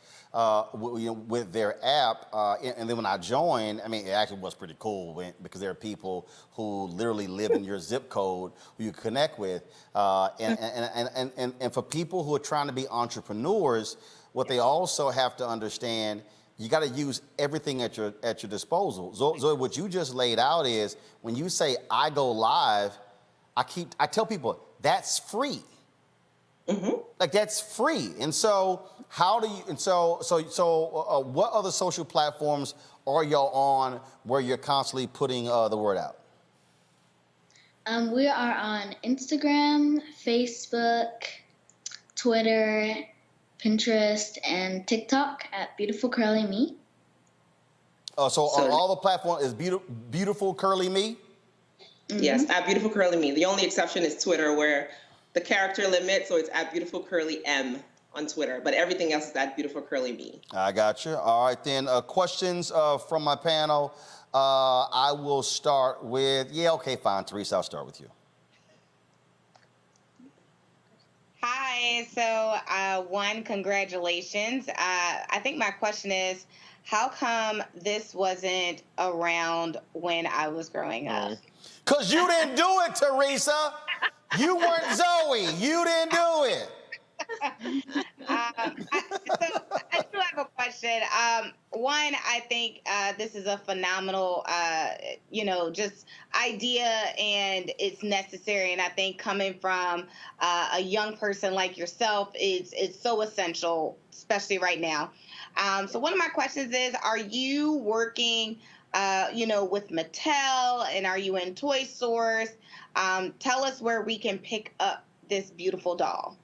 with their app, and then when I joined, I mean, it actually was pretty cool because there are people who literally live in your zip code who you connect with, and for people who are trying to be entrepreneurs, what they also have to understand, you got to use everything at your disposal. Zoe, what you just laid out is when you say I go live, I tell people that's free. Like that's free. And so how do you? And so what other social platforms are y'all on where you're constantly putting the word out? We are on Instagram, Facebook, Twitter, Pinterest, and TikTok at Beautiful Curly Me. So on all the platforms is Beautiful Curly Me? Yes, at Beautiful Curly Me. The only exception is Twitter, where the character limit, so it's at Beautiful Curly M on Twitter, but everything else is at Beautiful Curly Me. I got you. All right, then questions from my panel. I will start with, fine, Teresa, I'll start with you. Hi, so one, congratulations. I think my question is, how come this wasn't around when I was growing up? Because you didn't do it, Teresa. You weren't Zoe. You didn't do it. I do have a question. One, I think this is a phenomenal, just idea, and it's necessary. And I think coming from a young person like yourself, it's so essential, especially right now. So one of my questions is, are you working, with Mattel, and are you in toy stores? Tell us where we can pick up this beautiful doll.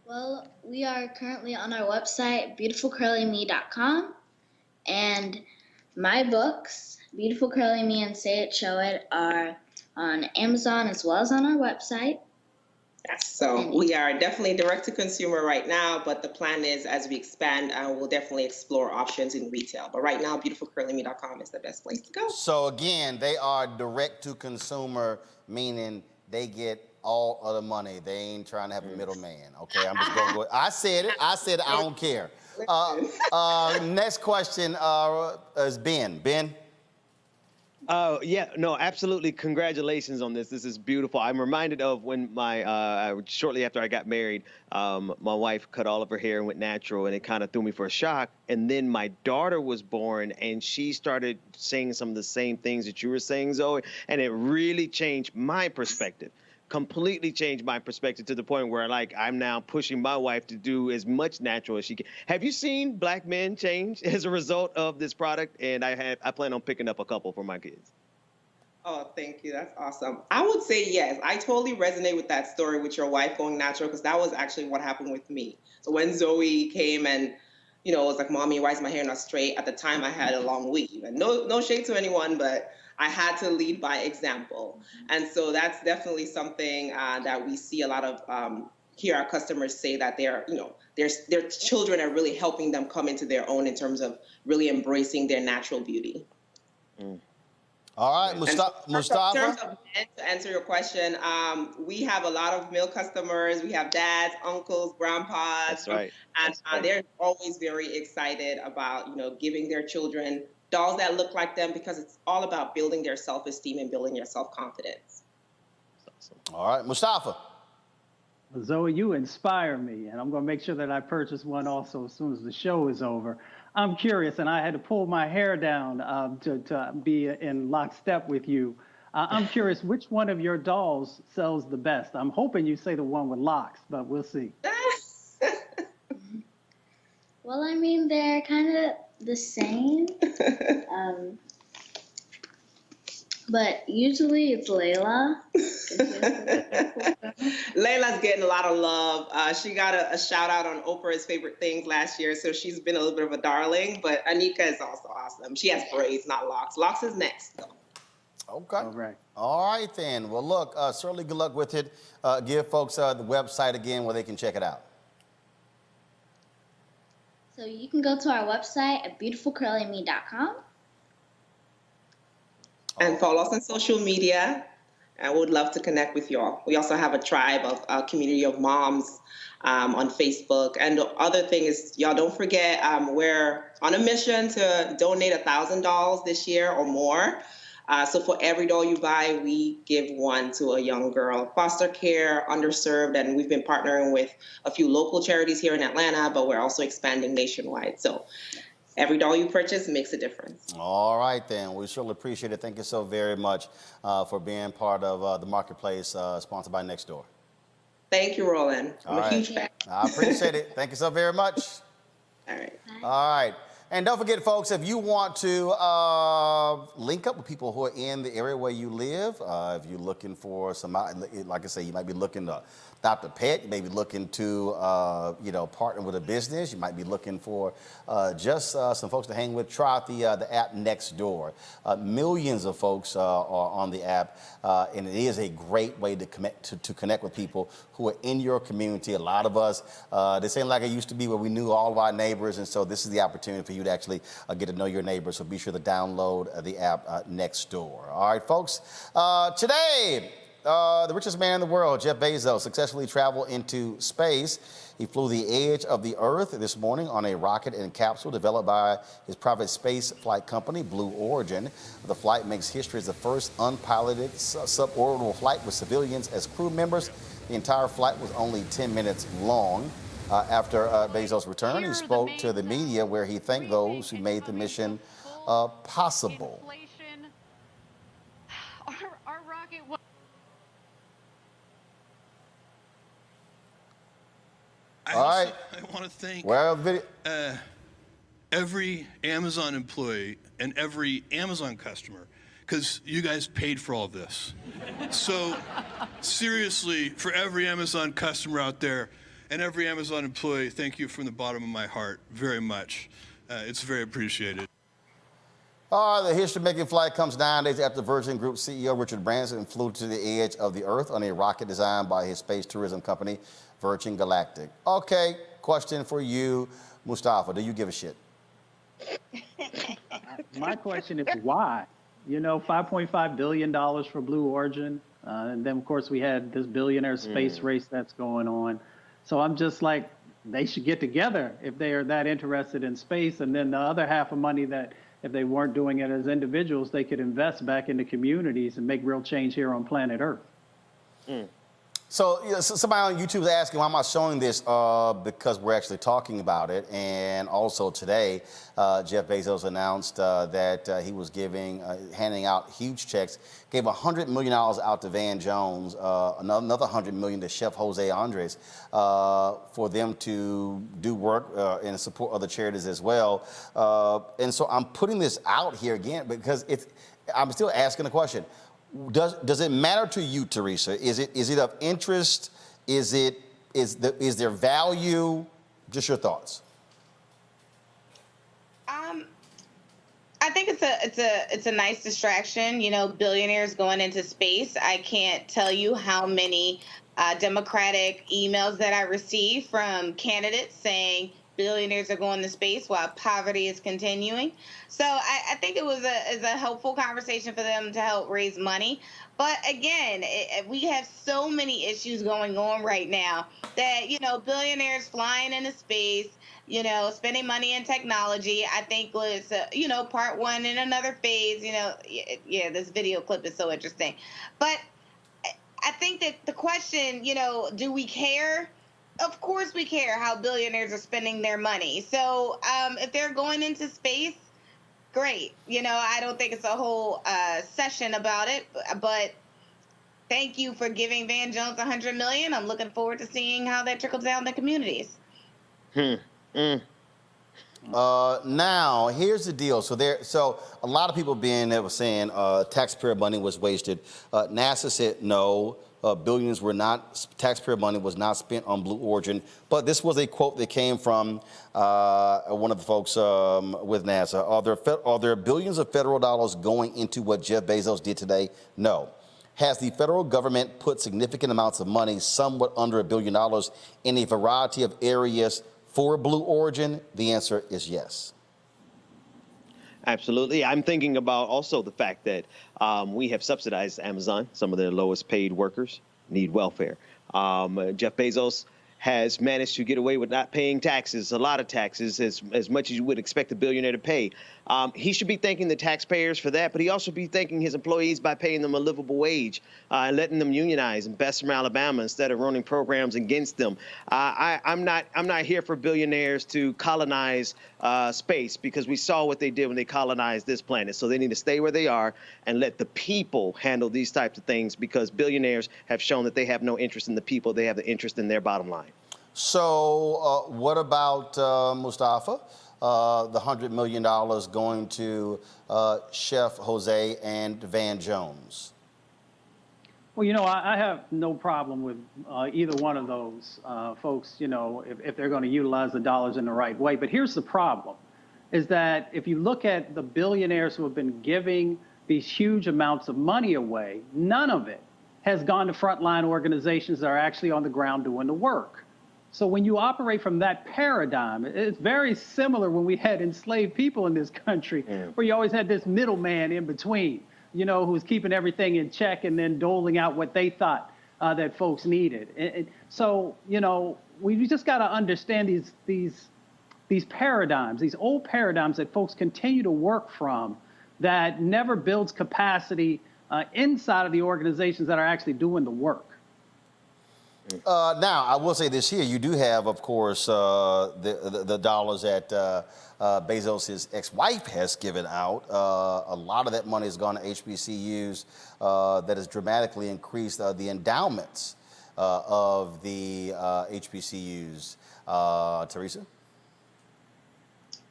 Well, we are currently on our website, beautifulcurlyme.com, and my books, Beautiful Curly Me and Say It, Show It, are on Amazon as well as on our website. Yes, so we are definitely direct to consumer right now, but the plan is as we expand, we'll definitely explore options in retail. But right now, beautifulcurlyme.com is the best place to go. So again, they are direct to consumer, meaning they get all of the money. They ain't trying to have a middleman. Okay, I'm just going to go. I said it. I don't care. Next question is Ben. Ben? Yeah, no, absolutely. Congratulations on this. This is beautiful. I'm reminded of when shortly after I got married, my wife cut all of her hair and went natural, and it kind of threw me for a shock. And then my daughter was born, and she started saying some of the same things that you were saying, Zoe, and it really changed my perspective. Completely changed my perspective to the point where, like, I'm now pushing my wife to do as much natural as she can. Have you seen black men change as a result of this product? And I plan on picking up a couple for my kids. Oh, thank you. That's awesome. I would say yes. I totally resonate with that story with your wife going natural, because that was actually what happened with me. So when Zoe came and, you know, was like, "Mommy, why is my hair not straight?" At the time, I had a long weave, and no shade to anyone, but I had to lead by example. And so that's definitely something that we see a lot of, hear our customers say that their children are really helping them come into their own in terms of really embracing their natural beauty. All right, Mustafa. In terms of men, to answer your question, we have a lot of male customers. We have dads, uncles, grandpas. That's right. And they're always very excited about, you know, giving their children dolls that look like them, because it's all about building their self-esteem and building their self-confidence. All right, Mustafa. Zoe, you inspire me, and I'm going to make sure that I purchase one also as soon as the show is over. I'm curious, and I had to pull my hair down to be in lockstep with you. I'm curious, which one of your dolls sells the best? I'm hoping you say the one with locks, but we'll see. Well, I mean, they're kind of the same. But usually it's Layla. Layla's getting a lot of love. She got a shout out on Oprah's favorite things last year, so she's been a little bit of a darling. But Anika is also awesome. She has braids, not locks. Locks is next, though. Okay. All right, then. Well, look, certainly good luck with it. Give folks the website again where they can check it out. So you can go to our website at beautifulcurlyme.com. And follow us on social media. I would love to connect with y'all. We also have a tribe of a community of moms on Facebook. And the other thing is, y'all don't forget, we're on a mission to donate 1,000 dolls this year or more. So for every doll you buy, we give one to a young girl. Foster care, underserved, and we've been partnering with a few local charities here in Atlanta, but we're also expanding nationwide. So every doll you purchase makes a difference. All right, then. We surely appreciate it. Thank you so very much for being part of the Marketplace, sponsored by Nextdoor. Thank you, Roland. I'm a huge fan. I appreciate it. Thank you so very much. All right. All right. And don't forget, folks, if you want to link up with people who are in the area where you live, if you're looking for some, like I say, you might be looking to adopt a pet, you may be looking to, partner with a business, you might be looking for just some folks to hang with, try out the app Nextdoor. Millions of folks are on the app, and it is a great way to connect with people who are in your community. A lot of us, this ain't like it used to be where we knew all of our neighbors, and so this is the opportunity for you to actually get to know your neighbors. So be sure to download the app Nextdoor. All right, folks. Today, the richest man in the world, Jeff Bezos, successfully traveled into space. He flew the edge of the Earth this morning on a rocket and capsule developed by his private space flight company, Blue Origin. The flight makes history as the first unpiloted suborbital flight with civilians as crew members. The entire flight was only 10 minutes long. After Bezos' return, he spoke to the media where he thanked those who made the mission possible. Our rocket was... All right. I want to thank every Amazon employee and every Amazon customer, because you guys paid for all of this. So seriously, for every Amazon customer out there and every Amazon employee, thank you from the bottom of my heart very much. It's very appreciated. The history-making flight comes 9 days after Virgin Group CEO Richard Branson flew to the edge of the Earth on a rocket designed by his space tourism company, Virgin Galactic. Okay, question for you, Mustafa. Do you give a shit? My question is why? You know, $5.5 billion for Blue Origin. And then, of course, we had this billionaire space race that's going on. So I'm just like, they should get together if they are that interested in space. And then the other half of money that, if they weren't doing it as individuals, they could invest back into communities and make real change here on planet Earth. So, you know, somebody on YouTube is asking, why am I showing this? Because we're actually talking about it. And also today, Jeff Bezos announced that he was handing out huge checks, gave $100 million out to Van Jones, another $100 million to Chef Jose Andres for them to do work and support other charities as well. And so I'm putting this out here again because I'm still asking the question. Does it matter to you, Teresa? Is it of interest? Is there value? Just your thoughts. I think it's a nice distraction. You know, billionaires going into space. I can't tell you how many Democratic emails that I receive from candidates saying billionaires are going to space while poverty is continuing. So I think it was a helpful conversation for them to help raise money. But again, we have so many issues going on right now that, you know, billionaires flying into space, you know, spending money in technology, I think was, you know, part one in another phase. You know, yeah, this video clip is so interesting. But I think that the question, you know, do we care? Of course we care how billionaires are spending their money. So if they're going into space, great. You know, I don't think it's a whole session about it, but thank you for giving Van Jones $100 million. I'm looking forward to seeing how that trickles down to communities. Now, here's the deal. So a lot of people were saying taxpayer money was wasted. NASA said no. Billions were not, taxpayer money was not spent on Blue Origin. But this was a quote that came from one of the folks with NASA. Are there billions of federal dollars going into what Jeff Bezos did today? No. Has the federal government put significant amounts of money, somewhat under $1 billion, in a variety of areas for Blue Origin? The answer is yes. Absolutely. I'm thinking about also the fact that we have subsidized Amazon. Some of their lowest paid workers need welfare. Jeff Bezos has managed to get away with not paying taxes, a lot of taxes, as much as you would expect a billionaire to pay. He should be thanking the taxpayers for that, but he also be thanking his employees by paying them a livable wage and letting them unionize and best from Alabama instead of running programs against them. I'm not here for billionaires to colonize space, because we saw what they did when they colonized this planet. So they need to stay where they are and let the people handle these types of things, because billionaires have shown that they have no interest in the people. They have the interest in their bottom line. So what about Mustafa? The $100 million going to Chef Jose and Van Jones? Well, you know, I have no problem with either one of those folks, you know, if they're going to utilize the dollars in the right way. But here's the problem, is that if you look at the billionaires who have been giving these huge amounts of money away, none of it has gone to frontline organizations that are actually on the ground doing the work. So when you operate from that paradigm, it's very similar when we had enslaved people in this country, where you always had this middleman in between, you know, who's keeping everything in check and then doling out what they thought that folks needed. And so, you know, we just got to understand these paradigms, these old paradigms that folks continue to work from, that never builds capacity inside of the organizations that are actually doing the work. Now, I will say this here. You do have, of course, the dollars that Bezos' ex-wife has given out. A lot of that money has gone to HBCUs that has dramatically increased the endowments of the HBCUs. Teresa?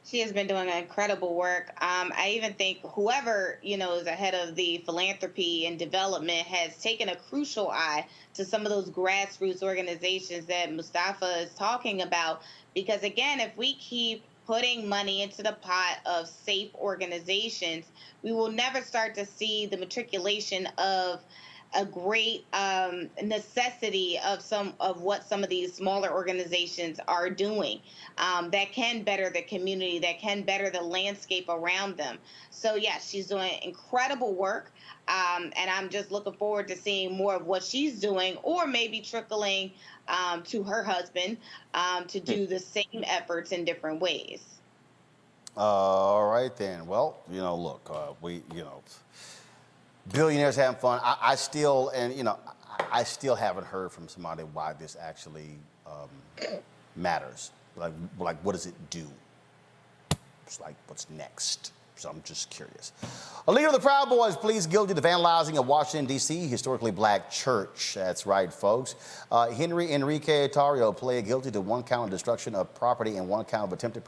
She has been doing incredible work. I even think whoever, you know, is ahead of the philanthropy and development has taken a crucial eye to some of those grassroots organizations that Mustafa is talking about. Because again, if we keep putting money into the pot of safe organizations, we will never start to see the matriculation of a great necessity of what some of these smaller organizations are doing that can better the community, that can better the landscape around them. So yes, she's doing incredible work, and I'm just looking forward to seeing more of what she's doing, or maybe trickling to her husband to do the same efforts in different ways. All right then. Well, look, billionaires having fun. I still haven't heard from somebody why this actually matters. Like, what does it do? It's like, what's next? So I'm just curious. A leader of the Proud Boys pleads guilty to vandalizing a Washington, D.C. historically black church. That's right, folks. Henry Enrique Tario pled guilty to 1 count of destruction of property and 1 count of attempted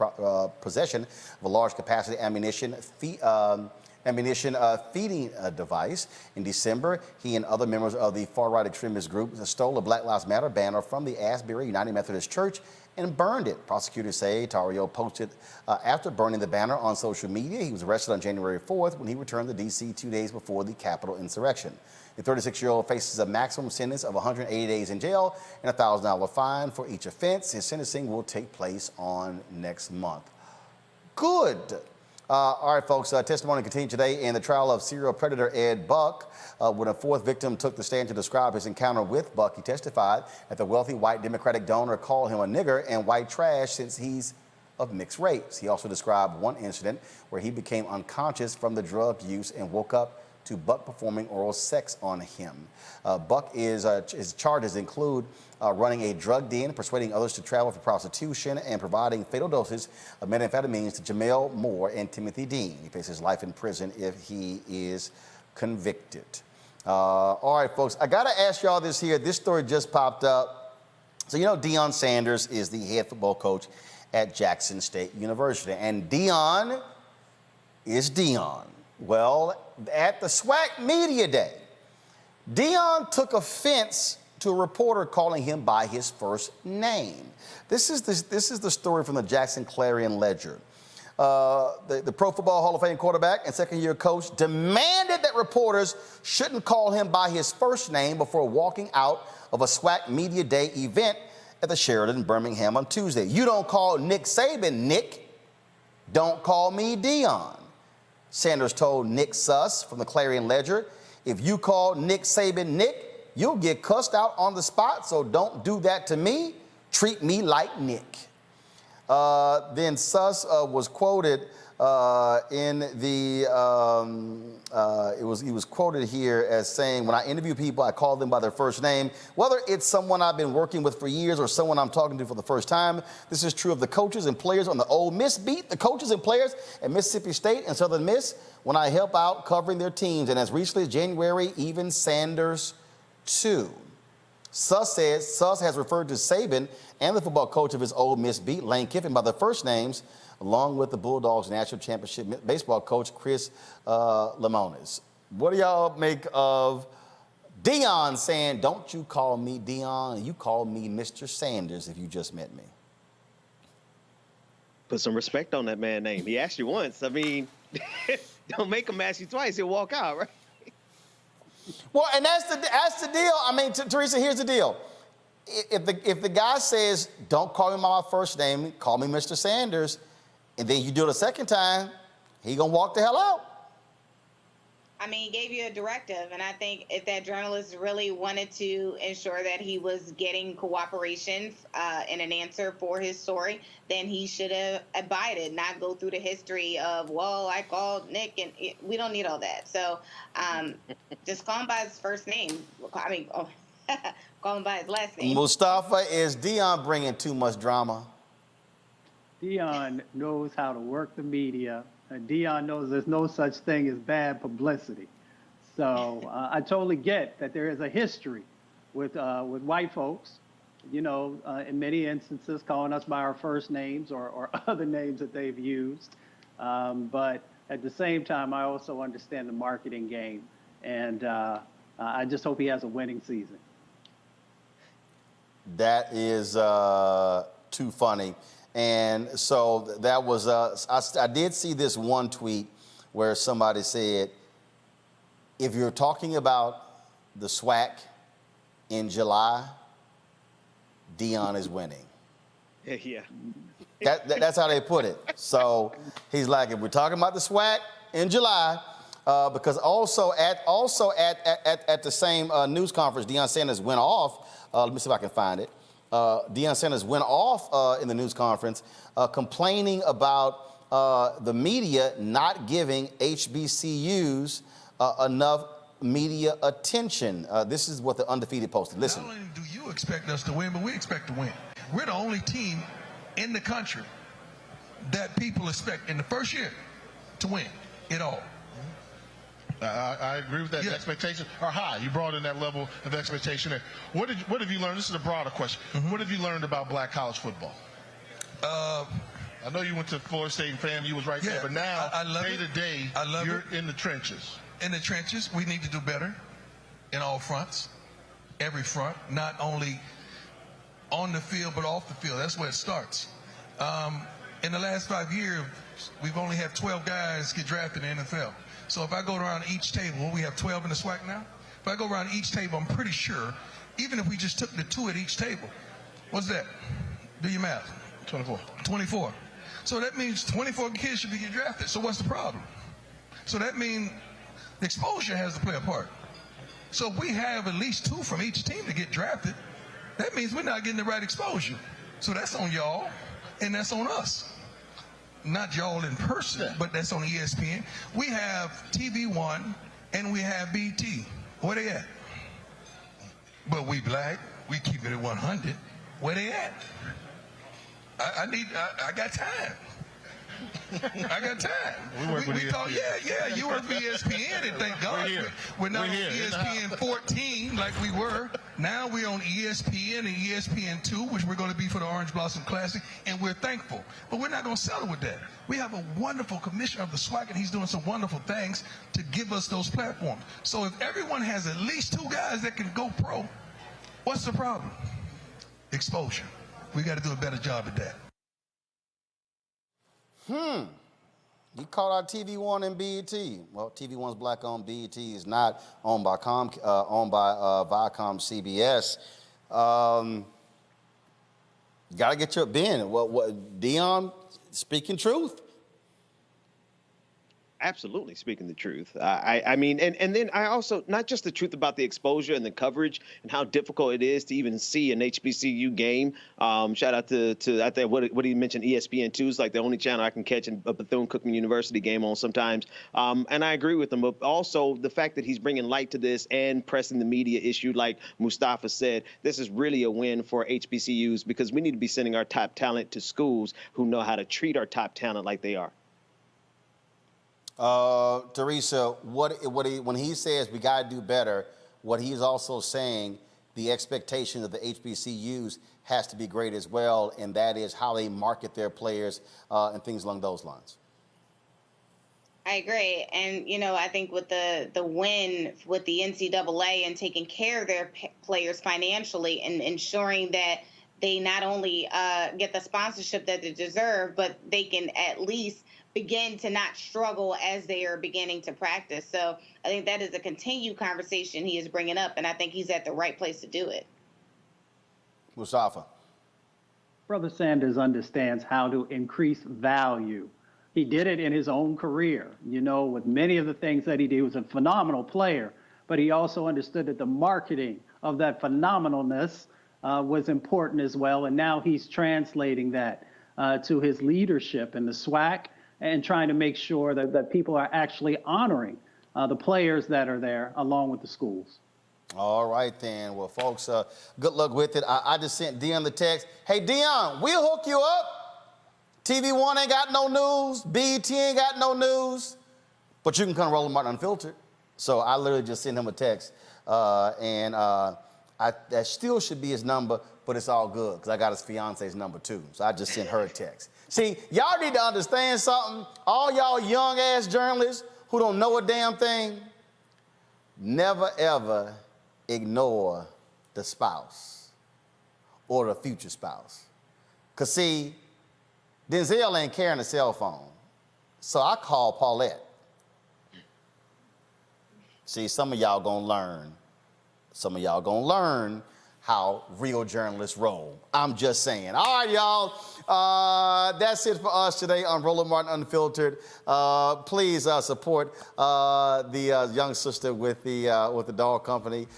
possession of a large capacity ammunition feeding device. In December, he and other members of the far-right extremist group stole a Black Lives Matter banner from the Asbury United Methodist Church and burned it. Prosecutors say Tario posted after burning the banner on social media. He was arrested on January 4th when he returned to D.C. 2 days before the Capitol insurrection. The 36-year-old faces a maximum sentence of 180 days in jail and a $1,000 fine for each offense. His sentencing will take place on next month. Good. All right, folks, testimony continued today in the trial of serial predator Ed Buck. When a 4th victim took the stand to describe his encounter with Buck, he testified that the wealthy white Democratic donor called him a nigger and white trash since he's of mixed race. He also described one incident where he became unconscious from the drug use and woke up to Buck performing oral sex on him. His charges include running a drug den, persuading others to travel for prostitution, and providing fatal doses of methamphetamines to Jamel Moore and Timothy Dean. He faces life in prison if he is convicted. All right, folks, I gotta ask y'all this here. This story just popped up. So Deion Sanders is the head football coach at Jackson State University, and Deion is Deion. Well, at the SWAC Media Day, Deion took offense to a reporter calling him by his first name. This is the story from the Jackson Clarion Ledger. The Pro Football Hall of Fame quarterback and second-year coach demanded that reporters shouldn't call him by his first name before walking out of a SWAC Media Day event at the Sheraton in Birmingham on Tuesday. You don't call Nick Saban Nick. Don't call me Deion. Sanders told Nick Suss from the Clarion Ledger, if you call Nick Saban Nick, you'll get cussed out on the spot, so don't do that to me. Treat me like Nick. Then Suss was quoted he was quoted here as saying, when I interview people, I call them by their first name, whether it's someone I've been working with for years or someone I'm talking to for the first time. This is true of the coaches and players on the Ole Miss beat, the coaches and players at Mississippi State and Southern Miss when I help out covering their teams. And as recently as January, even Sanders too. Suss says Suss has referred to Saban and the football coach of his Ole Miss beat, Lane Kiffin, by their first names, along with the Bulldogs national championship baseball coach Chris Lemonis. What do y'all make of Deion saying, don't you call me Deion, you call me Mr. Sanders if you just met me? Put some respect on that man's name. He asked you once. I mean, don't make him ask you twice. He'll walk out, right? Well, and that's the deal. I mean, Teresa, here's the deal. If the guy says, don't call me by my first name, call me Mr. Sanders, and then you do it a second time, he gonna walk the hell out. I mean, he gave you a directive, and I think if that journalist really wanted to ensure that he was getting cooperation and an answer for his story, then he should have abided, not go through the history of, well, I called Nick, and we don't need all that. So just call him by his first name. I mean, call him by his last name. Mustafa, is Deion bringing too much drama? Deion knows how to work the media. Deion knows there's no such thing as bad publicity. So I totally get that there is a history with white folks, in many instances calling us by our first names or other names that they've used. But at the same time, I also understand the marketing game. And I just hope he has a winning season. That is too funny. And so that was, I did see this one tweet where somebody said, if you're talking about the SWAC in July, Deion is winning. Yeah. That's how they put it. So he's like, if we're talking about the SWAC in July, because also at the same news conference, Deion Sanders went off. Let me see if I can find it. Deion Sanders went off in the news conference complaining about the media not giving HBCUs enough media attention. This is what the Undefeated posted. Listen. Not only do you expect us to win, but we expect to win. We're the only team in the country that people expect in the first year to win it all. I agree with that. The expectations are high. You brought in that level of expectation there. What have you learned? This is a broader question. What have you learned about black college football? I know you went to Florida State and FAMU was right there, but now, day to day, you're in the trenches. In the trenches, we need to do better in all fronts, every front, not only on the field, but off the field. That's where it starts. In the last 5 years, we've only had 12 guys get drafted in the NFL. So if I go around each table, we have 12 in the SWAC now. If I go around each table, I'm pretty sure, even if we just took the 2 at each table, what's that? Do your math. 24. 24. So that means 24 kids should be getting drafted. So what's the problem? So that means the exposure has to play a part. So if we have at least 2 from each team to get drafted, that means we're not getting the right exposure. So that's on y'all, and that's on us. Not y'all in person, but that's on ESPN. We have TV One and we have BT. Where they at? But we black, we keep it at 100. Where they at? I got time. I got time. We thought, you work for ESPN, and thank God we're not on ESPN 14 like we were. Now we're on ESPN and ESPN2, which we're going to be for the Orange Blossom Classic, and we're thankful. But we're not going to settle with that. We have a wonderful commissioner of the SWAC, and he's doing some wonderful things to give us those platforms. So if everyone has at least 2 guys that can go pro, what's the problem? Exposure. We got to do a better job at that. You called out TV One and BET. Well, TV One's black-owned. BET is not owned by Viacom CBS. Got to get your Ben. What Deion speaking truth? Absolutely speaking the truth. I mean, and then I also, not just the truth about the exposure and the coverage and how difficult it is to even see an HBCU game. Shout out to I think what he mentioned, ESPN2 is like the only channel I can catch a Bethune-Cookman University game on sometimes. And I agree with him. But also the fact that he's bringing light to this and pressing the media issue, like Mustafa said, this is really a win for HBCUs because we need to be sending our top talent to schools who know how to treat our top talent like they are. Teresa, when he says we got to do better, what he's also saying, the expectation of the HBCUs has to be great as well, and that is how they market their players and things along those lines. I agree. And, I think with the win with the NCAA and taking care of their players financially and ensuring that they not only get the sponsorship that they deserve, but they can at least begin to not struggle as they are beginning to practice. So I think that is a continued conversation he is bringing up, and I think he's at the right place to do it. Mustafa. Brother Sanders understands how to increase value. He did it in his own career. With many of the things that he did, he was a phenomenal player, but he also understood that the marketing of that phenomenalness was important as well. And now he's translating that to his leadership in the SWAC and trying to make sure that people are actually honoring the players that are there along with the schools. All right, then. Well, folks, good luck with it. I just sent Deion the text. Hey, Deion, we'll hook you up. TV One ain't got no news. BET ain't got no news. But you can come Roland Martin Unfiltered. So I literally just sent him a text. That still should be his number, but it's all good because I got his fiance's number too. So I just sent her a text. See, y'all need to understand something. All y'all young-ass journalists who don't know a damn thing, never, ever ignore the spouse or the future spouse. Because, see, Denzel ain't carrying a cell phone. So I called Paulette. See, some of y'all gonna learn. Some of y'all gonna learn how real journalists roll. I'm just saying. All right, y'all. That's it for us today on Roland Martin Unfiltered. Please support the young sister with the doll company,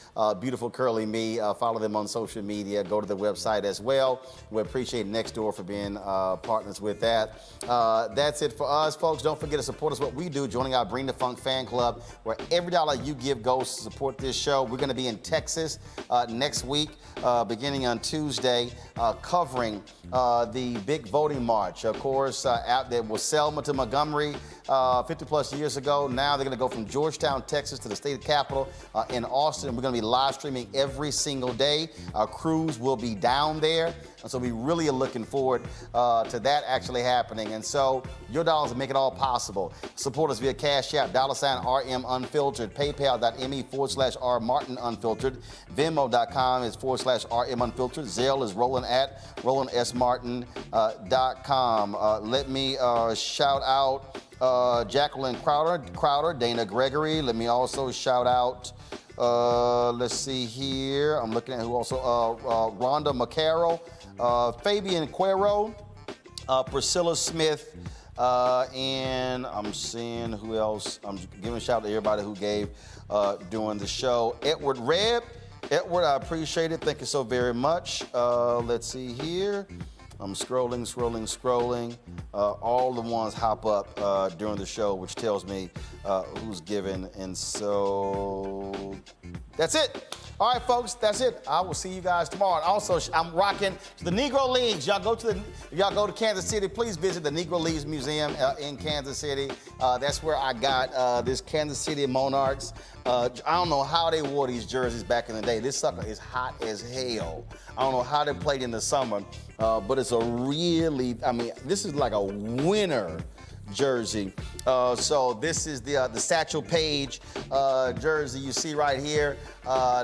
Beautiful Curly Me. Follow them on social media. Go to the website as well. We appreciate Nextdoor for being partners with that. That's it for us, folks. Don't forget to support us what we do, joining our Bring the Funk fan club, where every dollar you give goes to support this show. We're going to be in Texas next week, beginning on Tuesday, covering the big voting march. Of course, out there was Selma to Montgomery 50 plus years ago. Now they're going to go from Georgetown, Texas to the state capitol in Austin. We're going to be live streaming every single day. Our crews will be down there. And so we really are looking forward to that actually happening. And so your dollars will make it all possible. Support us via Cash App, $RM Unfiltered, PayPal.me/R Martin Unfiltered, Venmo.com is /RM Unfiltered, Zelle is Roland at RolandSMartin.com. Let me shout out Jacqueline Crowder, Dana Gregory. Let me also shout out, let's see here. I'm looking at who also, Rhonda McCarroll, Fabian Cuero, Priscilla Smith, and I'm seeing who else. I'm giving a shout out to everybody who gave during the show. Edward Rebb. Edward, I appreciate it. Thank you so very much. Let's see here. I'm scrolling. All the ones hop up during the show, which tells me who's given. And so that's it. All right, folks, that's it. I will see you guys tomorrow. And also, I'm rocking the Negro Leagues. Y'all go to Kansas City, please visit the Negro Leagues Museum in Kansas City. That's where I got this Kansas City Monarchs. I don't know how they wore these jerseys back in the day. This sucker is hot as hell. I don't know how they played in the summer, but it's a really, this is like a winter jersey. So this is the Satchel Paige jersey you see right here,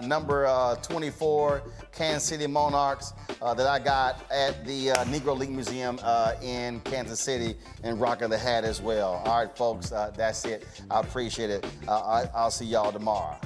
number 24, Kansas City Monarchs, that I got at the Negro League Museum in Kansas City, and rocking the hat as well. All right, folks, that's it. I appreciate it. I'll see y'all tomorrow.